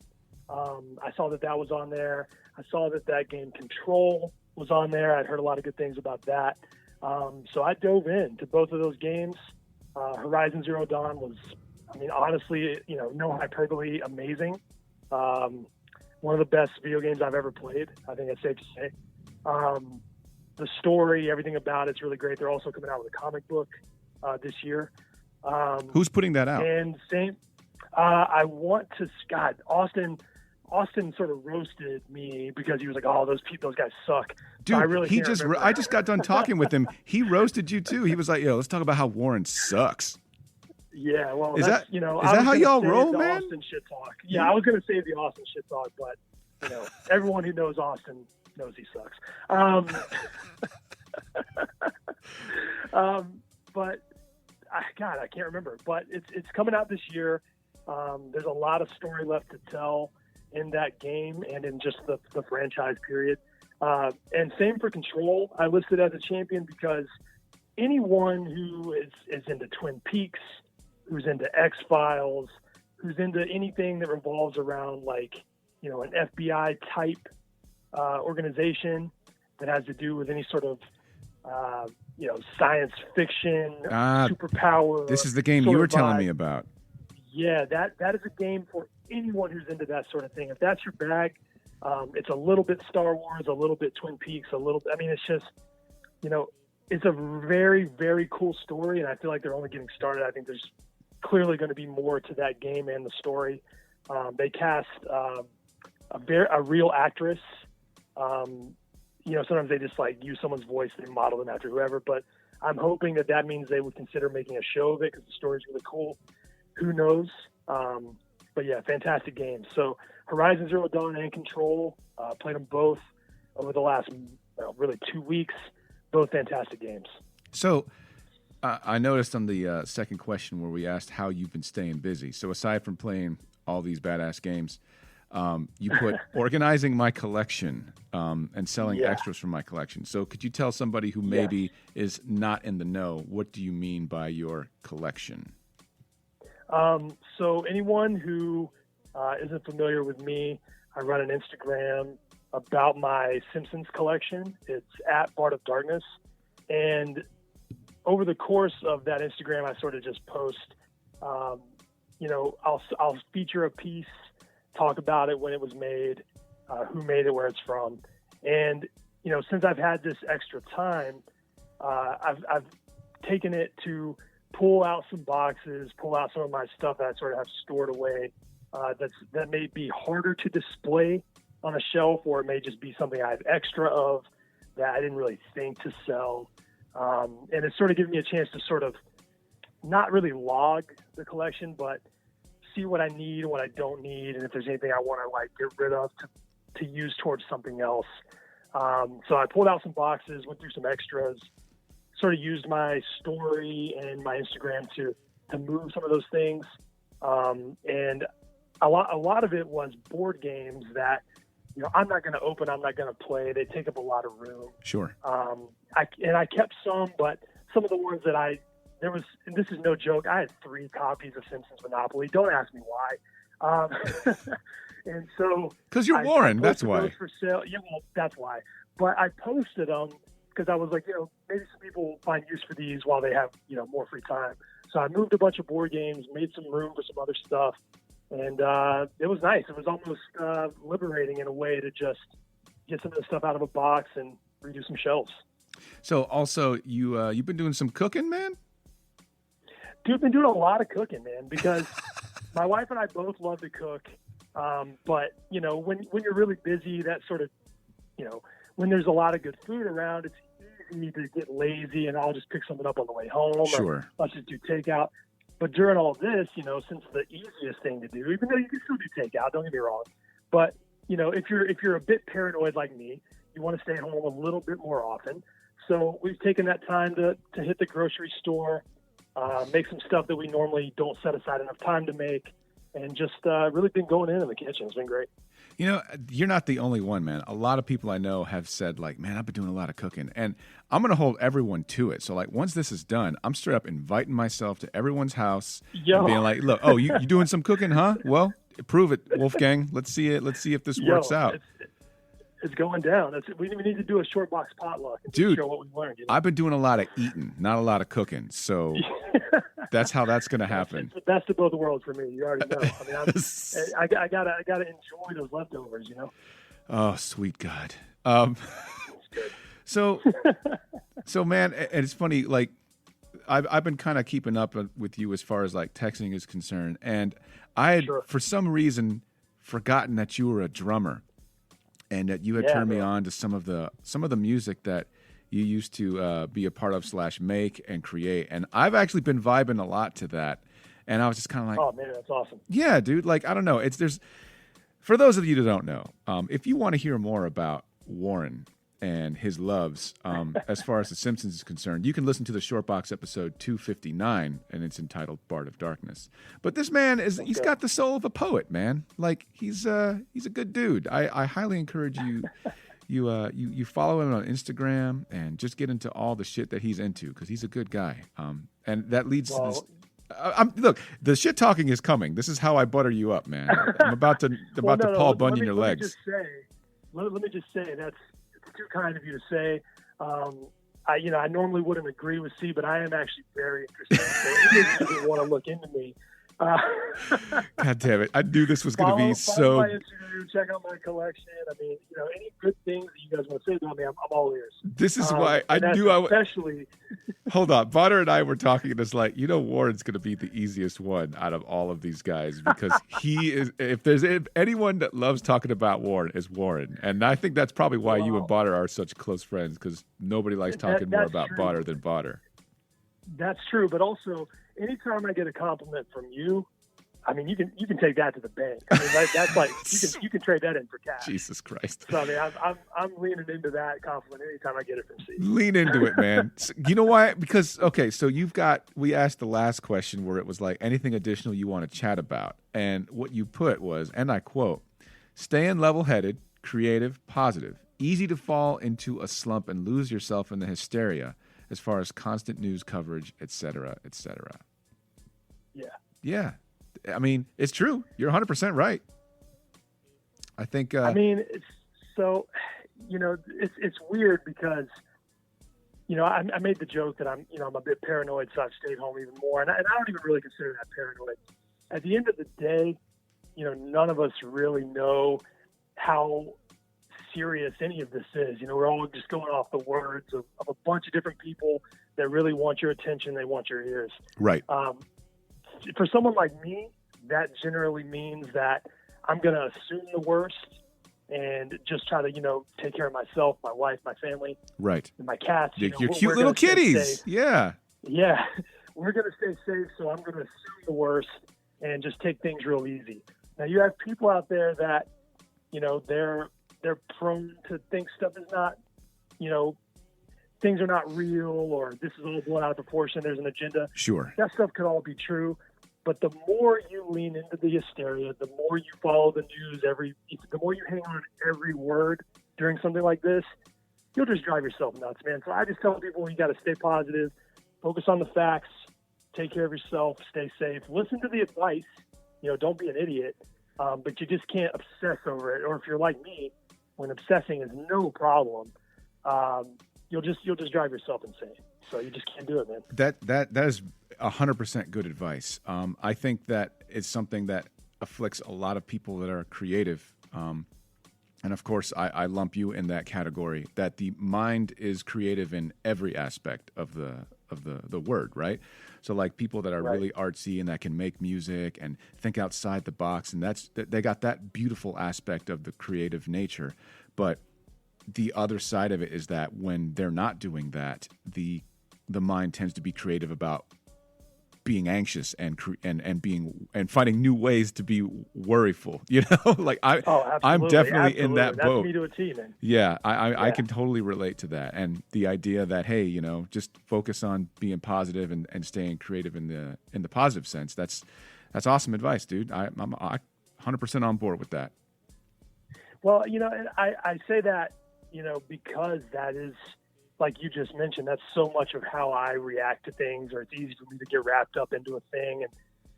I saw that was on there. I saw that game Control was on there. I'd heard a lot of good things about that. So I dove into both of those games. Horizon Zero Dawn was, I mean, honestly, you know, no hyperbole, amazing. One of the best video games I've ever played. I think it's safe to say. The story, everything about it's really great. They're also coming out with a comic book this year. Who's putting that out? And same, I want to, Scott, Austin sort of roasted me because he was like, "Oh, those guys suck." Dude, so I just got done talking with him. He roasted you too. He was like, "Yo, let's talk about how Warren sucks." Yeah, well, is that how y'all roll, man? Austin shit talk. Yeah, I was gonna say the Austin shit talk, but you know, everyone who knows Austin knows he sucks. But I can't remember. But it's coming out this year. There's a lot of story left to tell in that game and in just the franchise period. And same for Control. I listed as a champion because anyone who is into Twin Peaks, who's into X-Files, who's into anything that revolves around like, you know, an FBI type organization that has to do with any sort of, you know, science fiction, superpower. This is the game you were telling me about. Yeah, that is a game for anyone who's into that sort of thing. If that's your bag, It's a little bit Star Wars, a little bit Twin Peaks, it's just, it's a very, very cool story, and I feel like they're only getting started. I think there's clearly going to be more to that game and the story. They cast a real actress. Sometimes they just use someone's voice, they model them after whoever, but I'm hoping that means they would consider making a show of it because the story's really cool. Who knows? But yeah, fantastic games. So Horizon Zero Dawn and Control, played them both over the last really 2 weeks. Both fantastic games. So I noticed on the second question where we asked how you've been staying busy. So aside from playing all these badass games, you put organizing my collection and selling extras from my collection. So could you tell somebody who maybe is not in the know, what do you mean by your collection? So anyone who isn't familiar with me, I run an Instagram about my Simpsons collection. It's at Bart of Darkness. And over the course of that Instagram, I sort of just post, I'll feature a piece, talk about it when it was made, who made it, where it's from. And, since I've had this extra time, I've taken it to pull out some boxes, pull out some of my stuff that I sort of have stored away that may be harder to display on a shelf, or it may just be something I have extra of that I didn't really think to sell. And it's sort of giving me a chance to sort of not really log the collection, but see what I need and what I don't need, and if there's anything I want to get rid of to use towards something else. So I pulled out some boxes, went through some extras, sort of used my story and my Instagram to move some of those things. And a lot of it was board games that, I'm not going to open, I'm not going to play. They take up a lot of room. Sure. I kept some, but some of the ones that and this is no joke, I had 3 copies of Simpsons Monopoly. Don't ask me why. And so, because you're Warren, that's why. Those for sale. Yeah, well, that's why. But I posted them because I was like, maybe some people will find use for these while they have, more free time. So I moved a bunch of board games, made some room for some other stuff, and it was nice. It was almost liberating in a way to just get some of the stuff out of a box and redo some shelves. So also, you've been doing some cooking, man? Dude, I've been doing a lot of cooking, man, because my wife and I both love to cook. But, when you're really busy, that sort of, when there's a lot of good food around, it's easy to get lazy and I'll just pick something up on the way home. Sure. Or let's just do takeout. But during all this, since the easiest thing to do, even though you can still do takeout, don't get me wrong, but, if you're a bit paranoid like me, you want to stay home a little bit more often. So we've taken that time to hit the grocery store, make some stuff that we normally don't set aside enough time to make, and just really been going in the kitchen. It's been great. You're not the only one, man. A lot of people I know have said, man, I've been doing a lot of cooking. And I'm going to hold everyone to it. So, once this is done, I'm straight up inviting myself to everyone's house and being like, look, oh, you doing some cooking, huh? Well, prove it, Wolfgang. Let's see it. Let's see if this works out. It's going down. We need to do a short box potluck and dude, show what we learned. I've been doing a lot of eating, not a lot of cooking. So that's how that's going to happen. It's the best of both worlds for me. You already know. I gotta enjoy those leftovers. Oh, sweet God. So man, and it's funny. I've been kind of keeping up with you as far as texting is concerned, and I had for some reason forgotten that you were a drummer. And that you had turned me on to some of the music that you used to be a part of / make and create. And I've actually been vibing a lot to that. And I was just kind of like, oh man, that's awesome. Yeah, dude. I don't know. For those of you that don't know, if you want to hear more about Warren and his loves, as far as The Simpsons is concerned, you can listen to the Shortbox episode 259, and it's entitled Bart of Darkness. But this man he's got the soul of a poet, man. He's a good dude. I highly encourage you, you follow him on Instagram and just get into all the shit that he's into, because he's a good guy. And that leads to this. Look, the shit talking is coming. This is how I butter you up, man. I'm about to Paul Bunyan your legs. Let me just say that's too kind of you to say. I normally wouldn't agree with C, but I am actually very interested. So if you want to look into me, God damn it! I knew this was going to be Follow so. my Instagram, check out my collection. I mean, any good things that you guys want to say about me, I'm all ears. This is why I and knew I would. especially. Hold on, Bonner and I were talking, and it's like, Warren's going to be the easiest one out of all of these guys because he is. If there's anyone that loves talking about Warren, is Warren, and I think that's probably why you and Bonner are such close friends because nobody likes talking more about Bonner than Bonner. That's true, but also anytime I get a compliment from you, I mean, you can take that to the bank. I mean, that's like you can trade that in for cash. Jesus Christ! So I mean, I'm leaning into that compliment anytime I get it from C. Lean into it, man. You know why? Because so we asked the last question where it was like anything additional you want to chat about, and what you put was, and I quote, "Staying level-headed, creative, positive, easy to fall into a slump and lose yourself in the hysteria as far as constant news coverage, etc., etc." Yeah. I mean, it's true. You're 100% right. I think. I mean, it's weird because, I made the joke that I'm a bit paranoid, so I've stayed home even more, and I don't even really consider that paranoid. At the end of the day, none of us really know how serious any of this is. We're all just going off the words of a bunch of different people that really want your attention. They want your ears. Right. For someone like me, that generally means that I'm going to assume the worst and just try to, take care of myself, my wife, my family, right, and my cats. Your cute little kitties. Yeah. Yeah. We're going to stay safe, so I'm going to assume the worst and just take things real easy. Now, you have people out there that, they're prone to think stuff is not, things are not real, or this is all blown out of proportion. There's an agenda. Sure. That stuff could all be true. But the more you lean into the hysteria, the more you follow the news, the more you hang on every word during something like this, you'll just drive yourself nuts, man. So I just tell people you got to stay positive, focus on the facts, take care of yourself, stay safe, listen to the advice. Don't be an idiot, but you just can't obsess over it. Or if you're like me, when obsessing is no problem, you'll just drive yourself insane. So you just can't do it, man. That is 100% good advice. I think that it's something that afflicts a lot of people that are creative. And of course, I lump you in that category, that the mind is creative in every aspect of the word, right? So like people that are really artsy and that can make music and think outside the box, and they got that beautiful aspect of the creative nature. But the other side of it is that when they're not doing that, the mind tends to be creative about being anxious and finding new ways to be worryful. Like I'm definitely in that boat. That's me to a T, man. Yeah, I can totally relate to that. And the idea that, hey, just focus on being positive and staying creative in the positive sense. That's awesome advice, dude. I'm 100% on board with that. Well, and I say that, because that is, like you just mentioned, that's so much of how I react to things, or it's easy for me to get wrapped up into a thing. And,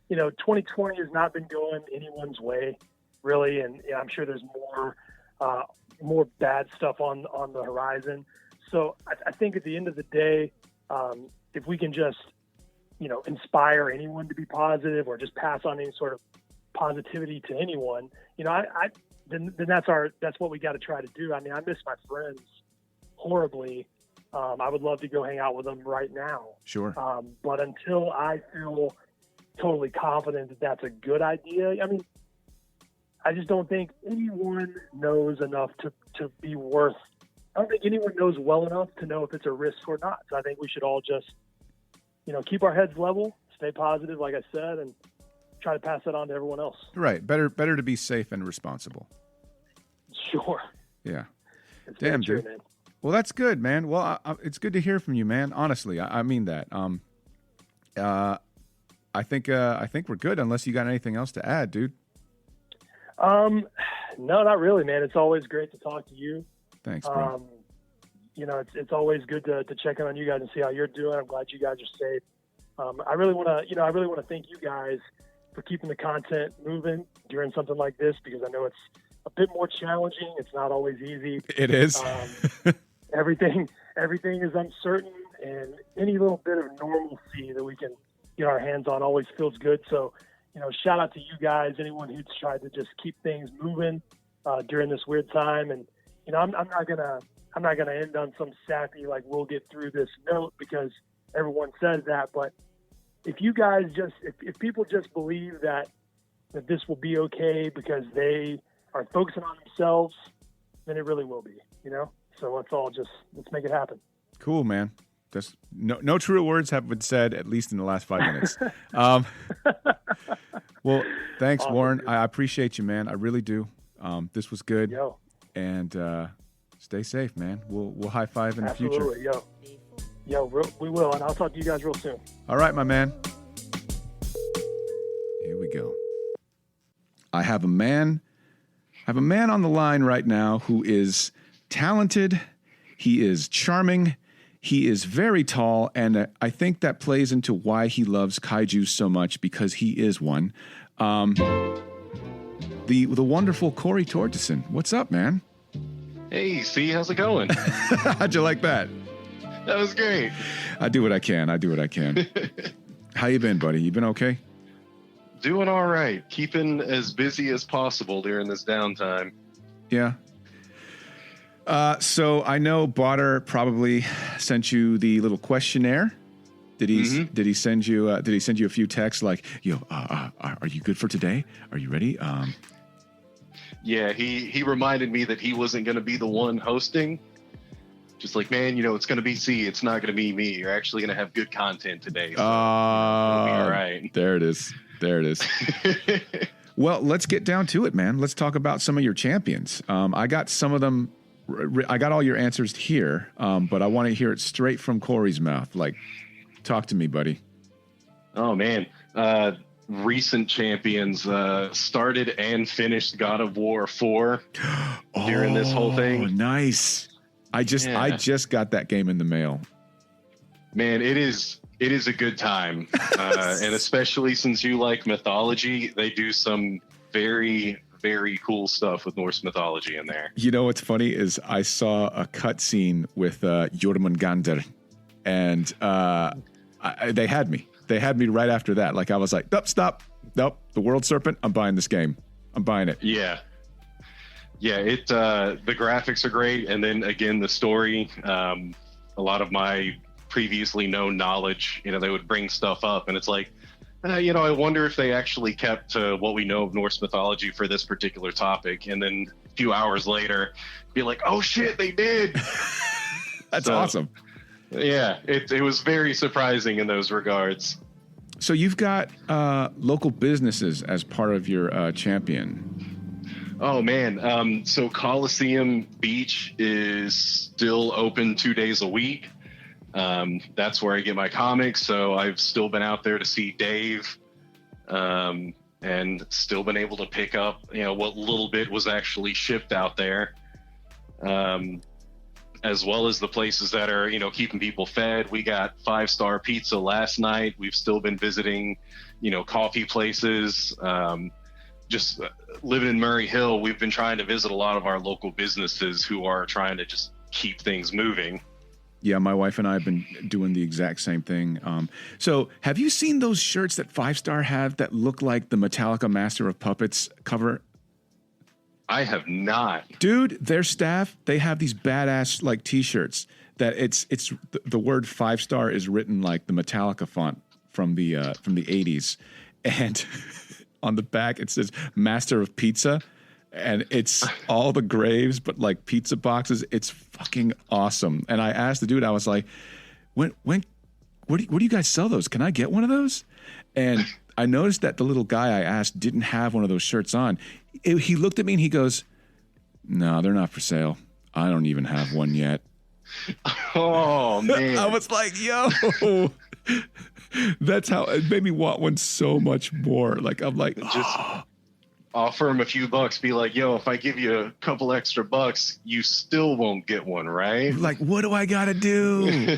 2020 has not been going anyone's way, really. And I'm sure there's more bad stuff on the horizon. So I think at the end of the day, if we can just, inspire anyone to be positive or just pass on any sort of positivity to anyone, then that's what we got to try to do. I mean, I miss my friends horribly. I would love to go hang out with them right now. Sure. But until I feel totally confident that that's a good idea, I mean, I just don't think anyone knows enough to be worth. I don't think anyone knows well enough to know if it's a risk or not. So I think we should all just, keep our heads level, stay positive, like I said, and try to pass that on to everyone else. Right. Better to be safe and responsible. Sure. Yeah. It's Damn, true, dude. man. Well, that's good, man. Well, it's good to hear from you, man. Honestly, I mean that. I think we're good, unless you got anything else to add, dude. No, not really, man. It's always great to talk to you. Thanks, bro. It's always good to check in on you guys and see how you're doing. I'm glad you guys are safe. I really want to thank you guys for keeping the content moving during something like this, because I know it's a bit more challenging. It's not always easy. It is. Everything is uncertain, and any little bit of normalcy that we can get our hands on always feels good. So, shout out to you guys, anyone who's tried to just keep things moving during this weird time. And I'm not gonna end on some sappy like we'll get through this note, because everyone says that. But if you guys if people just believe that this will be okay because they are focusing on themselves, then it really will be. So let's make it happen. Cool, man. Just no truer words have been said, at least in the last 5 minutes. Well, thanks, awesome, Warren. Dude. I appreciate you, man. I really do. This was good. Yo. And stay safe, man. We'll high five in Absolutely. the future. Yo, we will, and I'll talk to you guys real soon. All right, my man. Here we go. I have a man on the line right now who is talented. He is charming. He is very tall, and I think that plays into why he loves kaiju so much, because he is one. The wonderful Corey Torgeson. What's up, man? Hey, see, how's it going? How'd you like that? That was great. I do what I can. How you been, buddy? You been okay? Doing all right. Keeping as busy as possible during this downtime. Yeah. So I know Botter probably sent you the little questionnaire. Did he send you a few texts like, yo, are you good for today? Are you ready? Yeah, he reminded me that he wasn't going to be the one hosting. Just like, man, it's going to be C. It's not going to be me. You're actually going to have good content today. So it'll be all right. There it is. Well, let's get down to it, man. Let's talk about some of your champions. I got some of them. I got all your answers here, but I want to hear it straight from Corey's mouth. Like, talk to me, buddy. Oh, man. Recent champions started and finished God of War 4 during this whole thing. Nice. I just got that game in the mail. Man, it is a good time. And especially since you like mythology, they do some very, very cool stuff with Norse mythology in there. What's funny is I saw a cutscene with Jormungandr, and they had me. They had me right after that. Like, I was like, nope, stop. Nope, the World Serpent, I'm buying this game. I'm buying it. Yeah. Yeah, the graphics are great. And then, again, the story, a lot of my previously known knowledge, they would bring stuff up. And it's like, I wonder if they actually kept what we know of Norse mythology for this particular topic. And then a few hours later, be like, oh, shit, they did. That's awesome. Yeah, it was very surprising in those regards. So you've got local businesses as part of your champion. Oh, man. So Coliseum Beach is still open 2 days a week. That's where I get my comics. So I've still been out there to see Dave, and still been able to pick up, what little bit was actually shipped out there. As well as the places that are, keeping people fed. We got 5-star pizza last night. We've still been visiting, coffee places. Just living in Murray Hill, we've been trying to visit a lot of our local businesses who are trying to just keep things moving. Yeah, my wife and I have been doing the exact same thing. So have you seen those shirts that 5-star have that look like the Metallica Master of Puppets cover? I have not. Dude, their staff, they have these badass like t-shirts that it's the word 5-star is written like the Metallica font from the 80s. And on the back it says Master of Pizza, and it's all the graves but like pizza boxes. It's fucking awesome. And I asked the dude, I was like, where do you guys sell those? Can I get one of those? And I noticed that the little guy I asked didn't have one of those shirts on. He looked at me and he goes, no, they're not for sale. I don't even have one yet. Oh, man. I was like, yo, that's how it made me want one so much more. Like, I'm like, just offer him a few bucks. Be like, yo, if I give you a couple extra bucks, you still won't get one, right? Like, what do I got to do?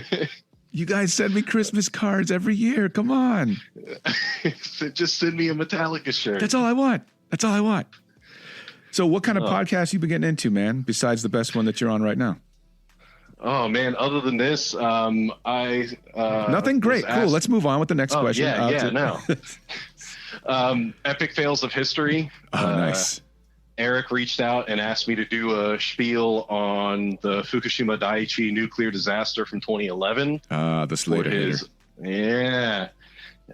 You guys send me Christmas cards every year. Come on. Just send me a Metallica shirt. That's all I want. So what kind of podcast you been getting into, man, besides the best one that you're on right now? Oh, man, other than this, I... Nothing? Great. Cool. Let's move on with the next question. No. Epic fails of history. Oh, nice. Eric reached out and asked me to do a spiel on the Fukushima Daiichi nuclear disaster from 2011. The Slater hater. Yeah.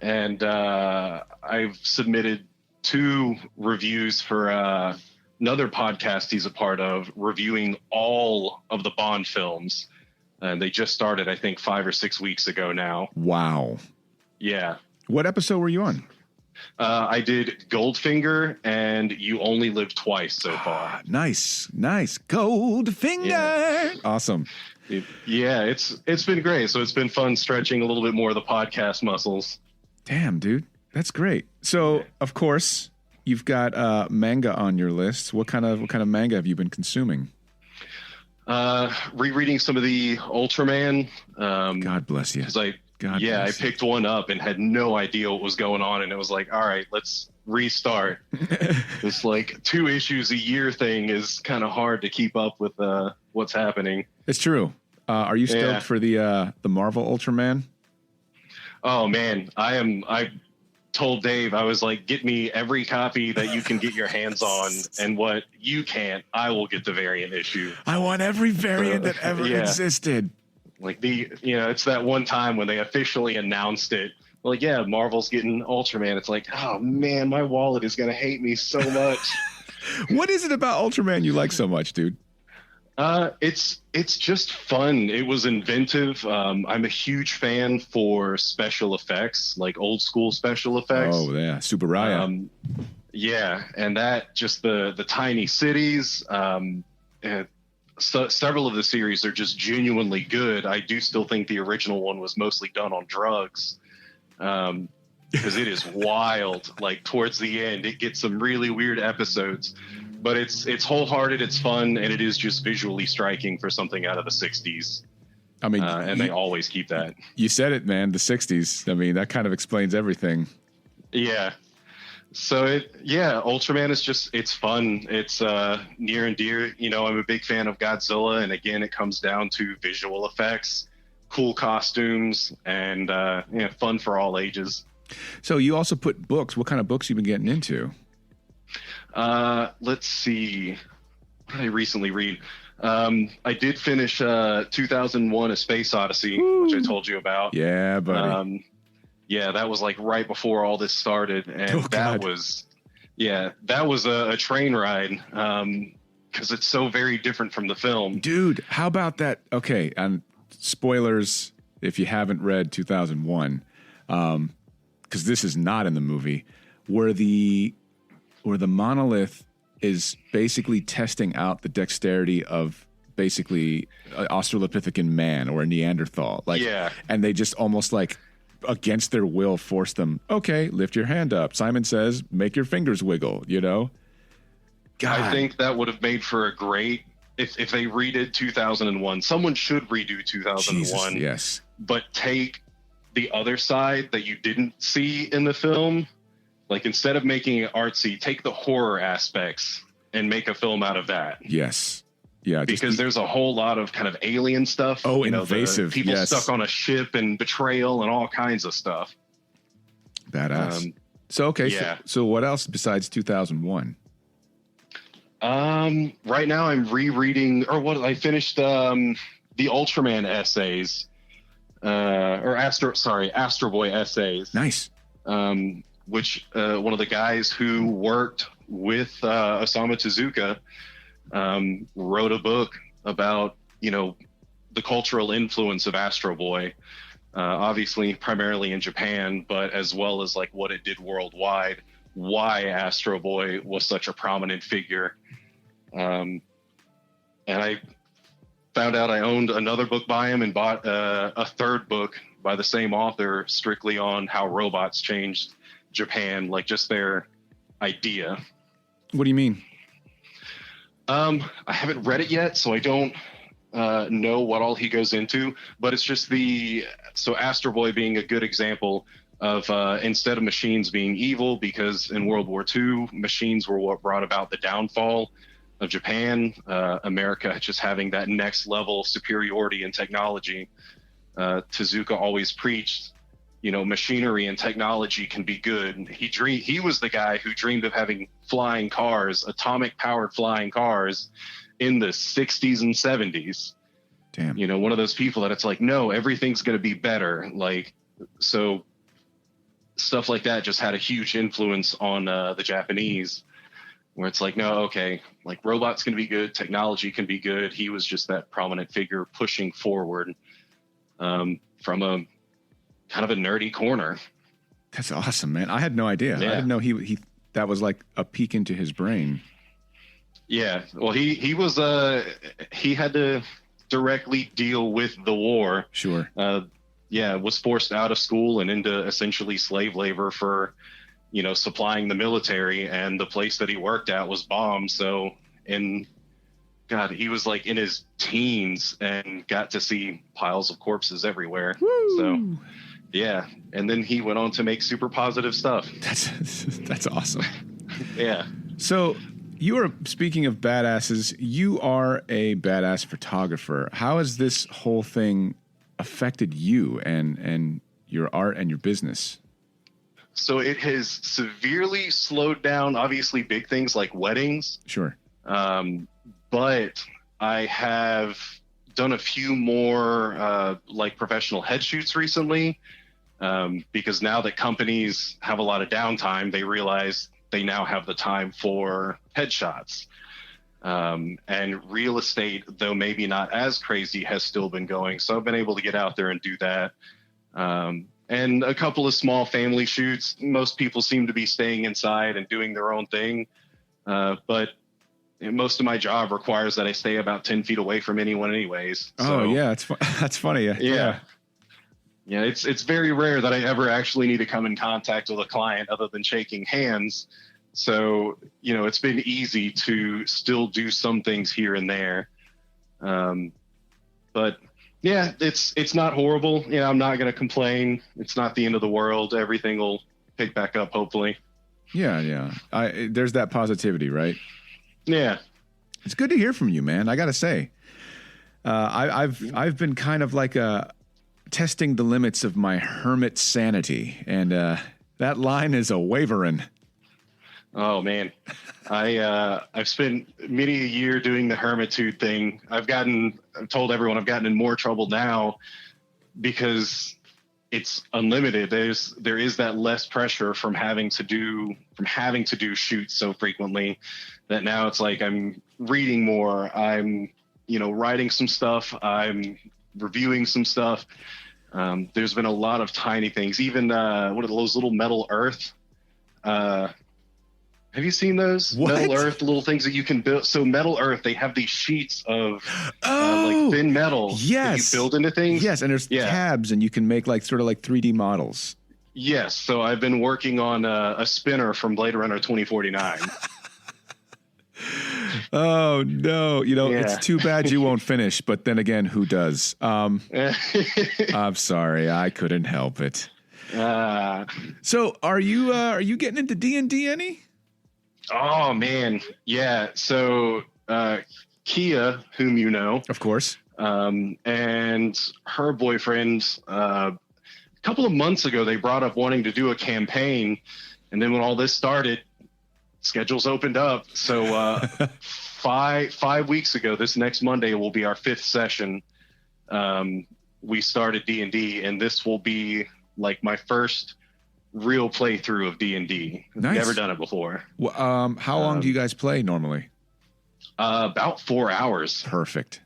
And I've submitted 2 reviews for another podcast he's a part of, reviewing all of the Bond films. And they just started, I think, 5 or 6 weeks ago now. Wow. Yeah. What episode were you on? I did Goldfinger and You Only Live Twice so far. Nice. Goldfinger. Yeah. Awesome. Yeah, it's been great. So it's been fun stretching a little bit more of the podcast muscles. Damn, dude. That's great. So, of course, you've got manga on your list. What kind of manga have you been consuming? Rereading some of the Ultraman. God bless you. I picked one up and had no idea what was going on, and it was like, all right, let's restart. This like 2 issues a year thing is kind of hard to keep up with what's happening. It's true. Are you stoked for the Marvel Ultraman? Oh man, I told Dave, I was like, get me every copy that you can get your hands on, and what you can't, I will get the variant issue. I want every variant that ever existed. Like it's that one time when they officially announced it. Like, yeah, Marvel's getting Ultraman. It's like, oh man, my wallet is gonna hate me so much. What is it about Ultraman you like so much, dude? It's just fun. It was inventive. I'm a huge fan for special effects, like old school special effects. Oh yeah, Super Raya. Yeah, and that just the tiny cities. Several of the series are just genuinely good. I do still think the original one was mostly done on drugs, because it is wild. Like towards the end, it gets some really weird episodes, but it's wholehearted, it's fun, and it is just visually striking for something out of the 60s. I mean, and they always keep that. You said it, man. The 60s. I mean, that kind of explains everything. Yeah. So Ultraman is it's fun. It's near and dear. I'm a big fan of Godzilla, and again, it comes down to visual effects, cool costumes, and fun for all ages. So you also put books. What kind of books you been getting into? Let's see. What did I recently read? I did finish 2001: A Space Odyssey, which I told you about. Yeah, buddy. Yeah, that was like right before all this started, and that was a train ride, because it's so very different from the film. Dude, how about that? Okay, and spoilers if you haven't read 2001, because this is not in the movie, where the monolith is basically testing out the dexterity of basically an Australopithecine man or a Neanderthal. And they just almost like, against their will, force them, okay, lift your hand up. Simon says, make your fingers wiggle, God. I think that would have made for a great, if they redid 2001, someone should redo 2001. Jesus, yes. But take the other side that you didn't see in the film. Like, instead of making it artsy, take the horror aspects and make a film out of that. Yes. Yeah, because there's a whole lot of kind of alien stuff. Oh, invasive. People stuck on a ship and betrayal and all kinds of stuff. Badass. So what else besides 2001? Right now I'm rereading, I finished the Ultraman essays, Astro Boy essays. Nice. Which one of the guys who worked with Osamu Tezuka wrote a book about, the cultural influence of Astro Boy, obviously primarily in Japan, but as well as like what it did worldwide, why Astro Boy was such a prominent figure. And I found out I owned another book by him and bought a third book by the same author, strictly on how robots changed Japan, like just their idea. What do you mean? I haven't read it yet, so I don't know what all he goes into, but it's just so Astro Boy being a good example of instead of machines being evil, because in World War II, machines were what brought about the downfall of Japan, America just having that next level superiority in technology. Tezuka always preached machinery and technology can be good. He was the guy who dreamed of having flying cars, atomic powered flying cars in the 60s and 70s. Damn. One of those people that it's like, no, everything's going to be better. Like, so stuff like that just had a huge influence on the Japanese, where it's like, no, okay, like robots can be good, technology can be good. He was just that prominent figure pushing forward from a kind of a nerdy corner. That's awesome, man. I had no idea. Yeah. I didn't know he that was like a peek into his brain. Yeah. Well, he was he had to directly deal with the war. Sure. Was forced out of school and into essentially slave labor for, supplying the military, and the place that he worked at was bombed. So, he was like in his teens and got to see piles of corpses everywhere. Woo! So, yeah. And then he went on to make super positive stuff. That's awesome. Yeah. So speaking of badasses, you are a badass photographer. How has this whole thing affected you and your art and your business? So it has severely slowed down, obviously, big things like weddings. Sure. But I have done a few more like professional head shoots recently, because now that companies have a lot of downtime, they realize they now have the time for headshots. And real estate, though maybe not as crazy, has still been going. So I've been able to get out there and do that. And a couple of small family shoots. Most people seem to be staying inside and doing their own thing. But most of my job requires that I stay about 10 feet away from anyone anyways. So, yeah. That's funny. Yeah. Yeah. It's very rare that I ever actually need to come in contact with a client other than shaking hands. So, it's been easy to still do some things here and there. But yeah, it's not horrible. I'm not going to complain. It's not the end of the world. Everything will pick back up, hopefully. Yeah. There's that positivity, right? Yeah. It's good to hear from you, man. I got to say, I've been kind of like testing the limits of my hermit sanity, and that line is a wavering. Oh man, I've spent many a year doing the hermitude thing. I've told everyone I've gotten in more trouble now because it's unlimited. There is that less pressure from having to do shoots so frequently, that now it's like I'm reading more. I'm writing some stuff. I'm reviewing some stuff. There's been a lot of tiny things. Even what are those little metal earth? Have you seen those? What? Metal earth, little things that you can build. So metal earth, they have these sheets of like thin metal that you build into things. Yes, and there's tabs, and you can make sort of 3D models. Yes, so I've been working on a spinner from Blade Runner 2049. Oh no! It's too bad you won't finish. But then again, who does? I'm sorry, I couldn't help it. So, are you getting into D&D any? Oh man, yeah. So Kia, whom you know, of course, and her boyfriend, a couple of months ago, they brought up wanting to do a campaign, and then when all this started, schedules opened up. So 5 weeks ago, this next Monday will be our 5th session. We started D&D, and this will be like my first real playthrough of D&D. Nice. Never done it before. Well, how long do you guys play normally? About 4 hours. Perfect.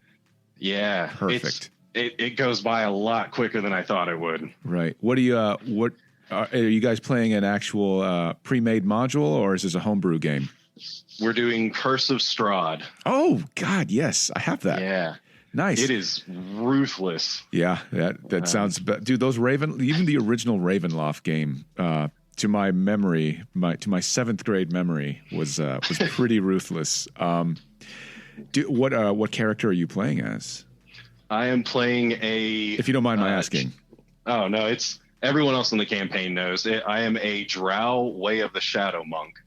Yeah. Perfect. It goes by a lot quicker than I thought it would. Right. What are you guys playing an actual pre-made module, or is this a homebrew game? We're doing Curse of Strahd. Oh God, yes, I have that. Yeah. Nice. It is ruthless. Yeah, that sounds. Dude, those even the original Ravenloft game, to my memory, to my 7th grade memory, was pretty ruthless. What character are you playing as? I am playing a. If you don't mind my asking. Oh no, it's everyone else in the campaign knows it. I am a Drow Way of the Shadow monk.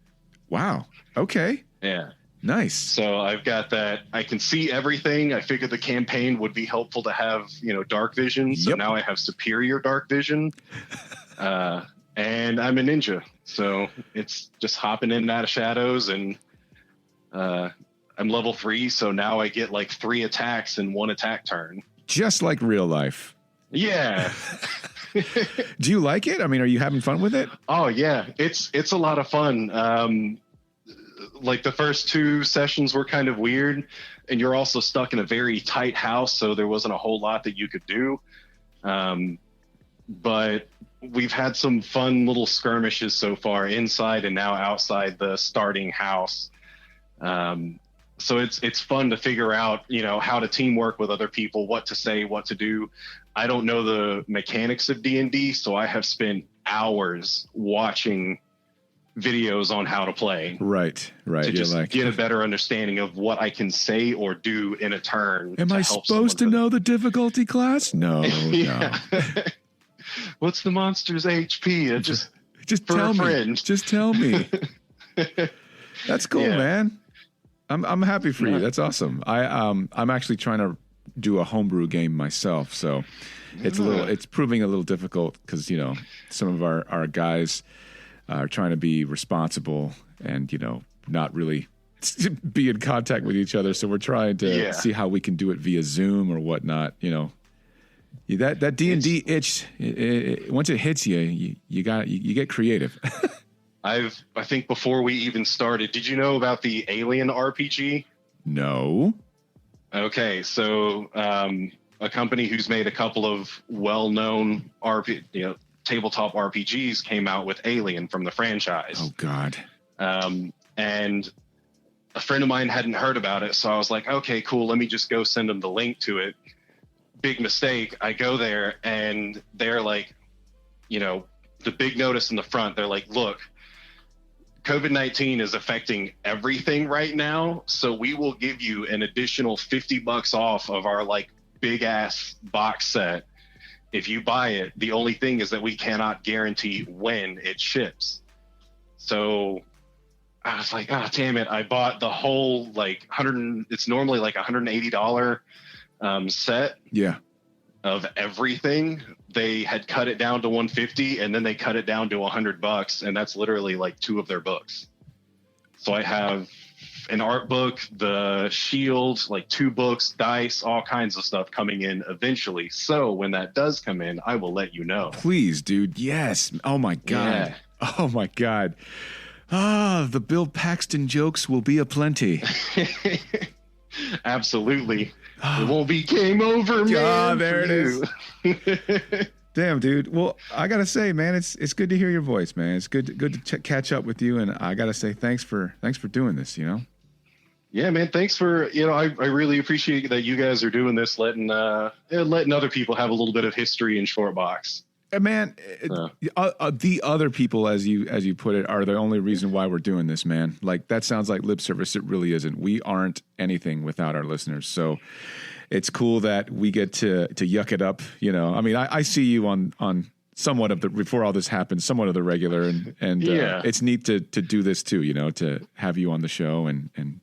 Wow. Okay. Yeah. Nice. So I've got that. I can see everything. I figured the campaign would be helpful to have, dark vision. So now I have superior dark vision. And I'm a ninja. So it's just hopping in and out of shadows. And I'm level 3. So now I get like 3 attacks in 1 attack turn. Just like real life. Yeah. Do you like it? I mean, are you having fun with it? Oh, yeah. It's a lot of fun. Like the first 2 sessions were kind of weird, and you're also stuck in a very tight house, so there wasn't a whole lot that you could do. But we've had some fun little skirmishes so far inside and now outside the starting house. So it's fun to figure out, how to teamwork with other people, what to say, what to do. I don't know the mechanics of D&D, so I have spent hours watching videos on how to play. Right. To just get a better understanding of what I can say or do in a turn. Am I supposed to know the difficulty class? No. No. What's the monster's HP? Just tell me. Just tell me. That's cool, man. I'm happy for you. That's awesome. I'm actually trying to do a homebrew game myself, so it's proving a little difficult because some of our guys are trying to be responsible and, not really be in contact with each other. So we're trying to see how we can do it via Zoom or whatnot. That D&D itch, once it hits you get creative. I think before we even started, did you know about the Alien RPG? No. Okay. So, a company who's made a couple of well-known tabletop RPGs came out with Alien from the franchise. Oh God. And a friend of mine hadn't heard about it. So I was like, okay, cool. Let me just go send them the link to it. Big mistake. I go there and they're like, the big notice in the front. They're like, look, COVID-19 is affecting everything right now. So we will give you an additional $50 off of our like big ass box set. If you buy it, the only thing is that we cannot guarantee when it ships. So I was like, oh, damn it. I bought the whole like it's normally like $180 set of everything. They had cut it down to $150 and then they cut it down to $100. And that's literally like 2 of their books. So I have an art book, the shield, like 2 books, dice, all kinds of stuff coming in eventually. So when that does come in, I will let you know. Please, dude. Yes. Oh my God. Yeah. Oh my God. The Bill Paxton jokes will be aplenty. Absolutely. It won't be game over, man. There it is. Damn, dude. Well, I gotta say, man, it's good to hear your voice, man. It's good to catch up with you, and I gotta say thanks for doing this. Yeah, man. Thanks for I really appreciate that you guys are doing this, letting other people have a little bit of history in Shortbox. Man, the other people, as you put it, are the only reason why we're doing this, man. Like that sounds like lip service. It really isn't. We aren't anything without our listeners. So it's cool that we get to yuck it up. I mean, I see you on somewhat of the, before all this happened, somewhat of the regular, and it's neat to do this too. To have you on the show and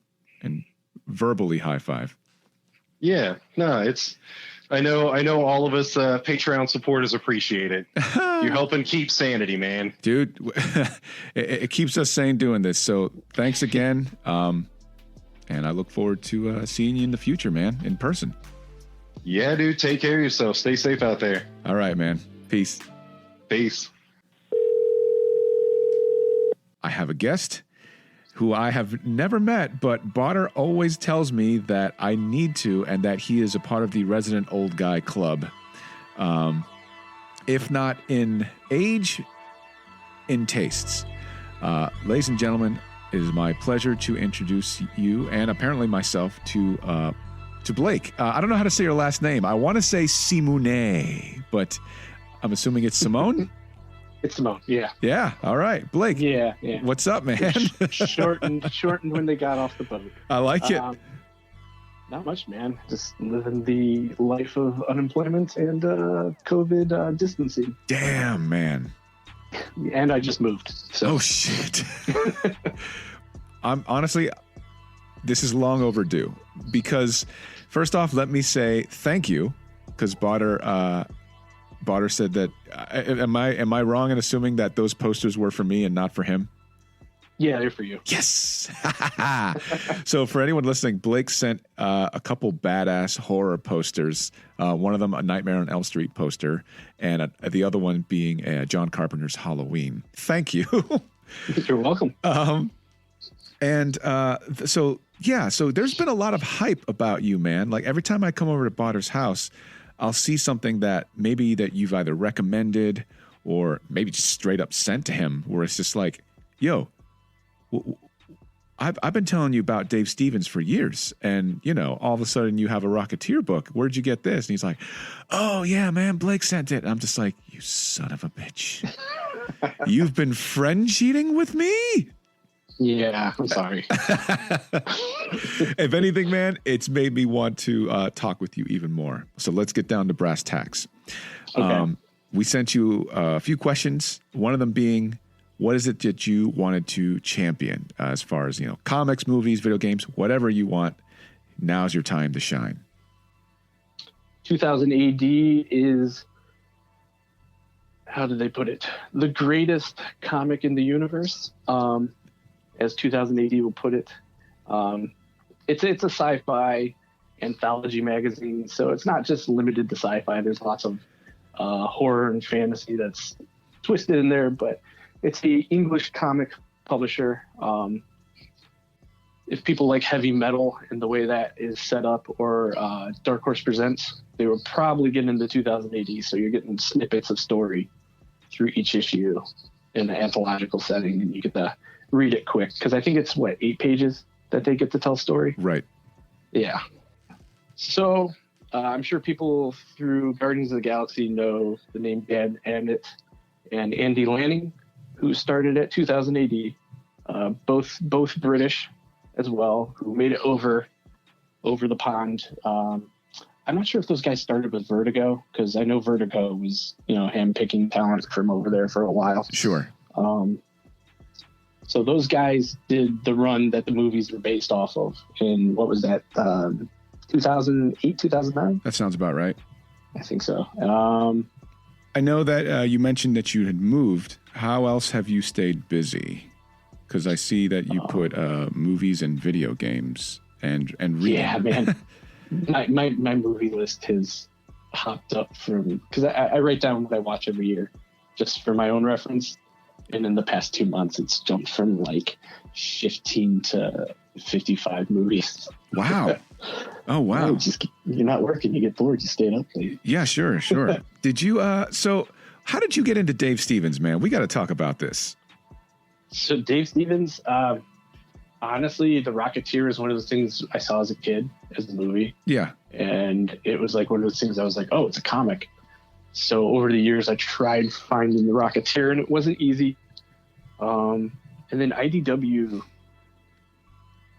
verbally high five. Yeah, no, I know all of us Patreon supporters appreciate it. You're helping keep sanity, man. Dude, it keeps us sane doing this. So thanks again. And I look forward to seeing you in the future, man, in person. Yeah, dude. Take care of yourself. Stay safe out there. All right, man. Peace. Peace. I have a guest who I have never met, but Botter always tells me that I need to, and that he is a part of the Resident Old Guy Club. If not in age, in tastes. Ladies and gentlemen, it is my pleasure to introduce you, and apparently myself, to Blake. I don't know how to say your last name. I want to say Simone, but I'm assuming it's Simone? It's Simone, yeah. Yeah, all right. Blake. Yeah. What's up, man? Shortened when they got off the boat. I like it. Not much, man. Just living the life of unemployment and COVID distancing. Damn, man. And I just moved. So. Oh, shit. I'm honestly, this is long overdue because, first off, let me say thank you because Botter said that. Am I wrong in assuming that those posters were for me and not for him? Yeah, they're for you. Yes. So for anyone listening, Blake sent a couple badass horror posters. One of them a Nightmare on Elm Street poster, and the other one being John Carpenter's Halloween. Thank you. You're welcome. So there's been a lot of hype about you, man. Like every time I come over to Botter's house, I'll see something that you've either recommended or maybe just straight up sent to him, where it's just like, yo, I've been telling you about Dave Stevens for years, and all of a sudden you have a Rocketeer book. Where'd you get this? And he's like, oh yeah, man, Blake sent it. And I'm just like, you son of a bitch. You've been friend cheating with me? Yeah, I'm sorry. If anything, man, it's made me want to talk with you even more. So let's get down to brass tacks. Okay. We sent you a few questions, one of them being, what is it that you wanted to champion as far as, comics, movies, video games, whatever you want? Now's your time to shine. 2000 AD is, how did they put it? The greatest comic in the universe, as 2000 AD will put it. It's a sci-fi anthology magazine, so it's not just limited to sci-fi. There's lots of horror and fantasy that's twisted in there, but it's the English comic publisher. If people like heavy metal and the way that is set up, or Dark Horse Presents, they were probably getting into 2000 AD, so you're getting snippets of story through each issue in an anthological setting, and you get to read it quick, because I think it's, 8 pages that they get to tell story? Right. Yeah. So I'm sure people through Guardians of the Galaxy know the name Dan Abnett and Andy Lanning, who started at 2000 AD, both British as well, who made it over the pond. I'm not sure if those guys started with Vertigo, because I know Vertigo was, hand-picking talent from over there for a while. Sure. So those guys did the run that the movies were based off of in, what was that, 2008, 2009? That sounds about right. I think so. I know that you mentioned that you had moved. How else have you stayed busy? Because I see that you put movies and video games and reading. Yeah, man. my movie list has hopped up from, because I write down what I watch every year just for my own reference. And in the past 2 months, it's jumped from 15 to 55 movies. Wow. Oh, wow. You're not working. You get bored. You stay up late. Yeah, sure. Did you, so how did you get into Dave Stevens, man? We got to talk about this. So Dave Stevens, honestly, The Rocketeer is one of those things I saw as a kid, as a movie. Yeah. And it was one of those things I was like, oh, it's a comic. So over the years, I tried finding The Rocketeer, and it wasn't easy. And then IDW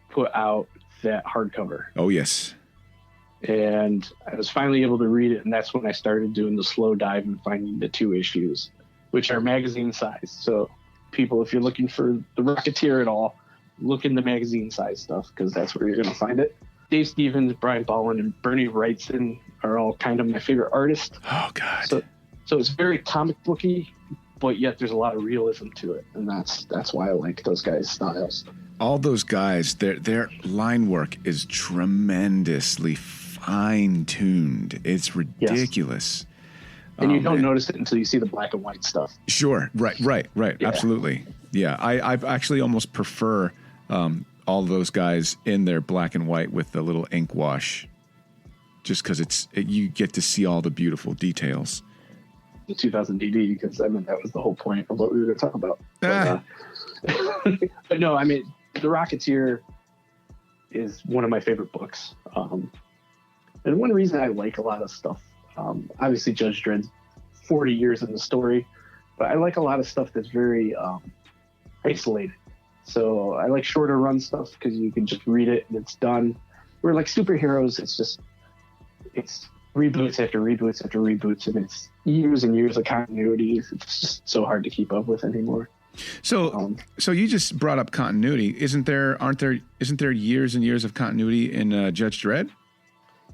put out that hardcover. Oh, yes. And I was finally able to read it, and that's when I started doing the slow dive and finding the 2 issues, which are magazine size. So people, if you're looking for The Rocketeer at all, look in the magazine size stuff, because that's where you're going to find it. Dave Stevens, Brian Bolland, and Bernie Wrightson are all kind of my favorite artists. Oh, God. So it's very comic booky, but yet there's a lot of realism to it, and that's why I like those guys' styles. All those guys, their line work is tremendously fine-tuned. It's ridiculous. Yes. And you don't notice it until you see the black and white stuff. Sure. Right. Yeah. Absolutely. Yeah. I actually almost prefer all those guys in their black and white with the little ink wash, just because you get to see all the beautiful details. The 2000 AD, because that was the whole point of what we were going to talk about. But no, The Rocketeer is one of my favorite books. And one reason I like a lot of stuff, obviously Judge Dredd's 40 years in the story, but I like a lot of stuff that's very isolated. So I like shorter run stuff because you can just read it and it's done. Where superheroes, it's reboots after reboots after reboots, and it's years and years of continuity. It's just so hard to keep up with anymore. So you just brought up continuity. Isn't there years and years of continuity in Judge Dredd?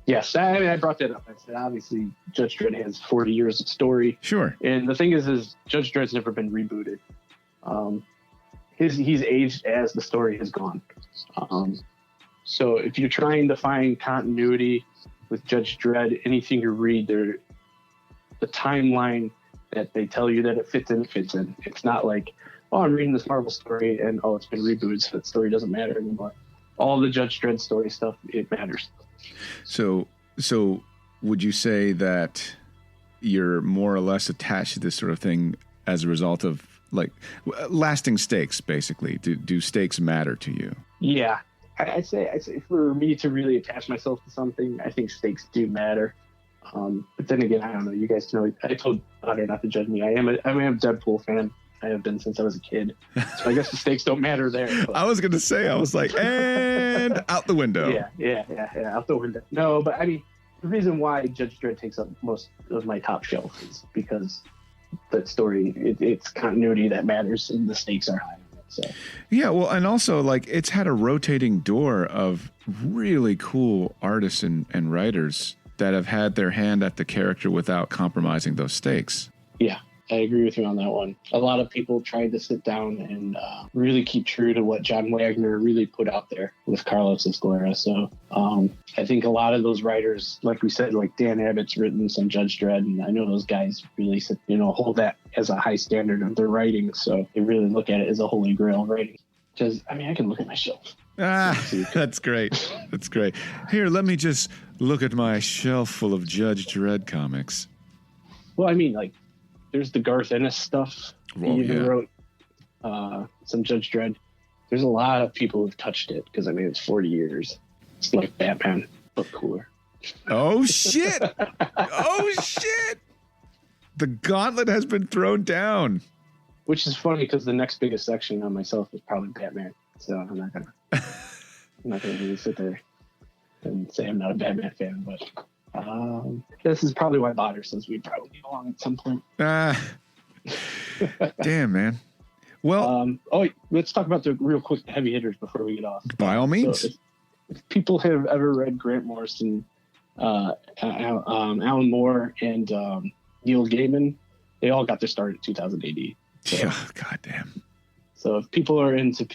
Yes, I brought that up. I said, obviously, Judge Dredd has 40 years of story. Sure. And the thing is Judge Dredd's never been rebooted. He's aged as the story has gone. So if you're trying to find continuity with Judge Dredd, anything you read, the timeline that they tell you that it fits in. It's not like, oh, I'm reading this Marvel story and, oh, it's been rebooted, so that story doesn't matter anymore. All the Judge Dredd story stuff, it matters. So would you say that you're more or less attached to this sort of thing as a result of like lasting stakes, basically? Do stakes matter to you? Yeah, I'd say for me to really attach myself to something, I think stakes do matter. But then again, I don't know. You guys know, I told Otter not to judge me. I am a Deadpool fan. I have been since I was a kid. So I guess the stakes don't matter there. But. I was going to say, I was like, and out the window. Yeah, out the window. No, but I mean, the reason why Judge Dredd takes up most of my top shelf is because that story, it's continuity that matters and the stakes are high. So. Yeah, well, and also, like, it's had a rotating door of really cool artists and writers that have had their hand at the character without compromising those stakes. Yeah, I agree with you on that one. A lot of people tried to sit down and really keep true to what John Wagner really put out there with Carlos Escalera. So I think a lot of those writers, like we said, like Dan Abbott's written some Judge Dredd, and I know those guys really, hold that as a high standard of their writing. So they really look at it as a holy grail writing. Because, I mean, I can look at my shelf. That's great. That's great. Here, let me just look at my shelf full of Judge Dredd comics. Well, I mean, like, there's the Garth Ennis stuff. He even wrote some Judge Dredd. There's a lot of people who've touched it because, I mean, it's 40 years. It's like Batman, but cooler. Oh, shit. Oh, shit. The gauntlet has been thrown down. Which is funny because the next biggest section on myself is probably Batman. So I'm not gonna really sit there and say I'm not a Batman fan, but this is probably why Botter says we'd probably get along at some point. Damn, man. Well, let's talk about the real quick heavy hitters before we get off. By all means. So if people have ever read Grant Morrison, Alan Moore, and Neil Gaiman, they all got their start in 2000 AD. So, yeah, goddamn. So if people are into,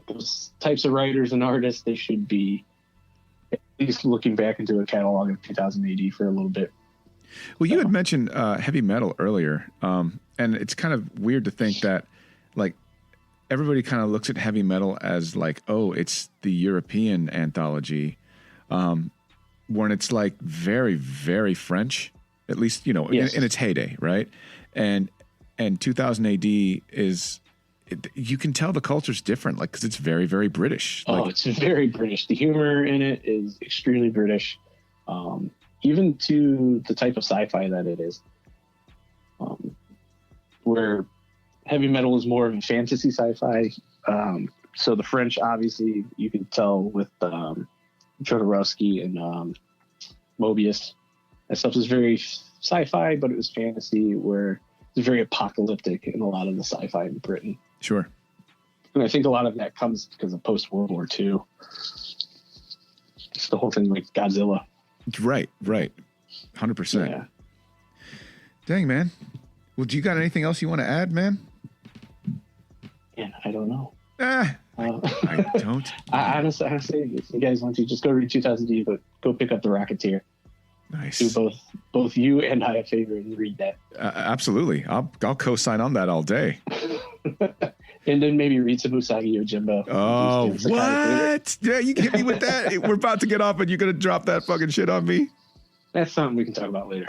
those types of writers and artists, they should be at least looking back into a catalog of 2000 AD for a little bit. Well, you had mentioned heavy metal earlier, and it's kind of weird to think that, like, everybody kind of looks at heavy metal as like, oh, it's the European anthology, when it's like very, very French, at least, in its heyday, right? And 2000 AD is, you can tell the culture's different, like, because it's very, very British. It's very British. The humor in it is extremely British, even to the type of sci-fi that it is, where heavy metal is more of a fantasy sci-fi. So the French, obviously, you can tell with Jodorowsky and Mobius. That stuff is very sci-fi, but it was fantasy, where it's very apocalyptic in a lot of the sci-fi in Britain. Sure. And I think a lot of that comes because of post-World War II. It's the whole thing like Godzilla. Right. 100%. Yeah. Dang, man. Well, do you got anything else you want to add, man? Yeah, I don't know. I don't. Honestly, if you guys want to, just go read 2000 AD, but go pick up The Rocketeer. Nice. Do both you and I a favor and read that. Absolutely. I'll co-sign on that all day. And then maybe read some Usagi Yojimbo. Oh, what? Yeah, you hit me with that. We're about to get off and you're going to drop that fucking shit on me? That's something we can talk about later.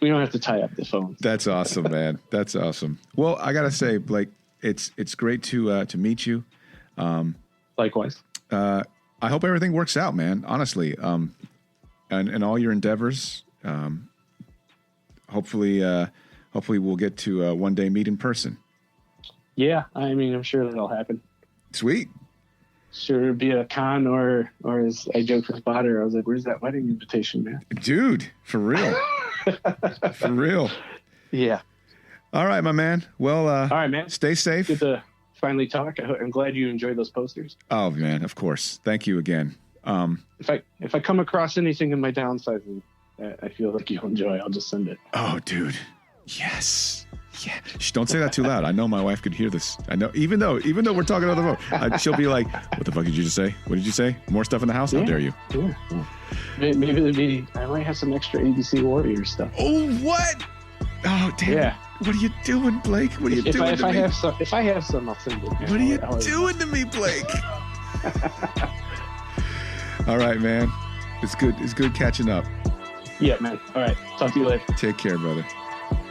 We don't have to tie up the phone. That's awesome, man. That's awesome. Well, I got to say, Blake, it's great to meet you. Likewise. I hope everything works out, man, honestly. And all your endeavors. Hopefully we'll get to one day meet in person. Yeah, I mean, I'm sure that'll happen. Sweet. Sure, it'd be a con or as I joked with Botter, I was like, "Where's that wedding invitation, man?" Dude, for real, for real. Yeah. All right, my man. Well, all right, man. Stay safe. Good to finally talk. I'm glad you enjoyed those posters. Oh, man, of course. Thank you again. If I come across anything in my downsizing I feel like you'll enjoy, I'll just send it. Oh, dude. Yes. Yeah. Shh, don't say that too loud. I know my wife could hear this. I know, even though we're talking on the phone, she'll be like, "What the fuck did you just say? What did you say? More stuff in the house? How dare you?" Yeah. Maybe I might have some extra ABC Warriors stuff. Oh, what? Oh, damn. Yeah. What are you doing, Blake? What are you doing if to I me? if I have some, I'll send it. Man. What are you doing to me, Blake? All right, man. It's good. It's good catching up. Yeah, man. All right. Talk to you later. Take care, brother.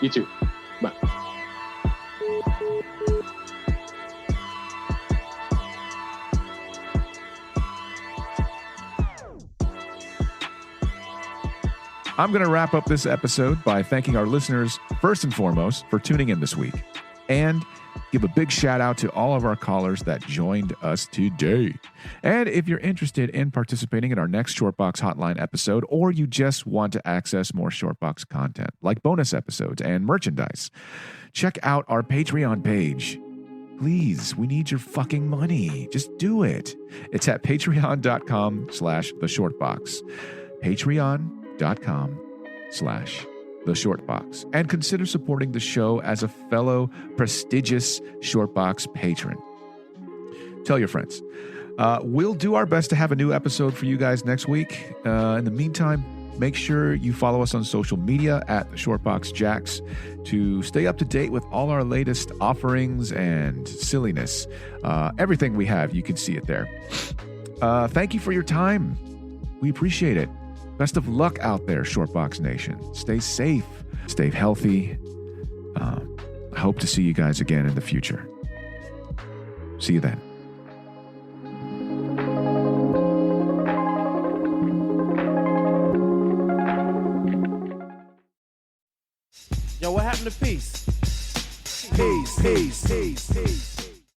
You too. Bye. I'm going to wrap up this episode by thanking our listeners, first and foremost, for tuning in this week. And give a big shout out to all of our callers that joined us today. And if you're interested in participating in our next Shortbox Hotline episode, or you just want to access more Shortbox content, like bonus episodes and merchandise, check out our Patreon page. Please, we need your fucking money. Just do it. It's at patreon.com/theshortbox. Patreon.com/theshortbox. And consider supporting the show as a fellow prestigious Shortbox patron. Tell your friends. We'll do our best to have a new episode for you guys next week. In the meantime, make sure you follow us on social media at the Shortbox Jacks to stay up to date with all our latest offerings and silliness. Everything we have, you can see it there. Thank you for your time. We appreciate it. Best of luck out there, Shortbox Nation. Stay safe. Stay healthy. I hope to see you guys again in the future. See you then. Yo, what happened to peace? Peace.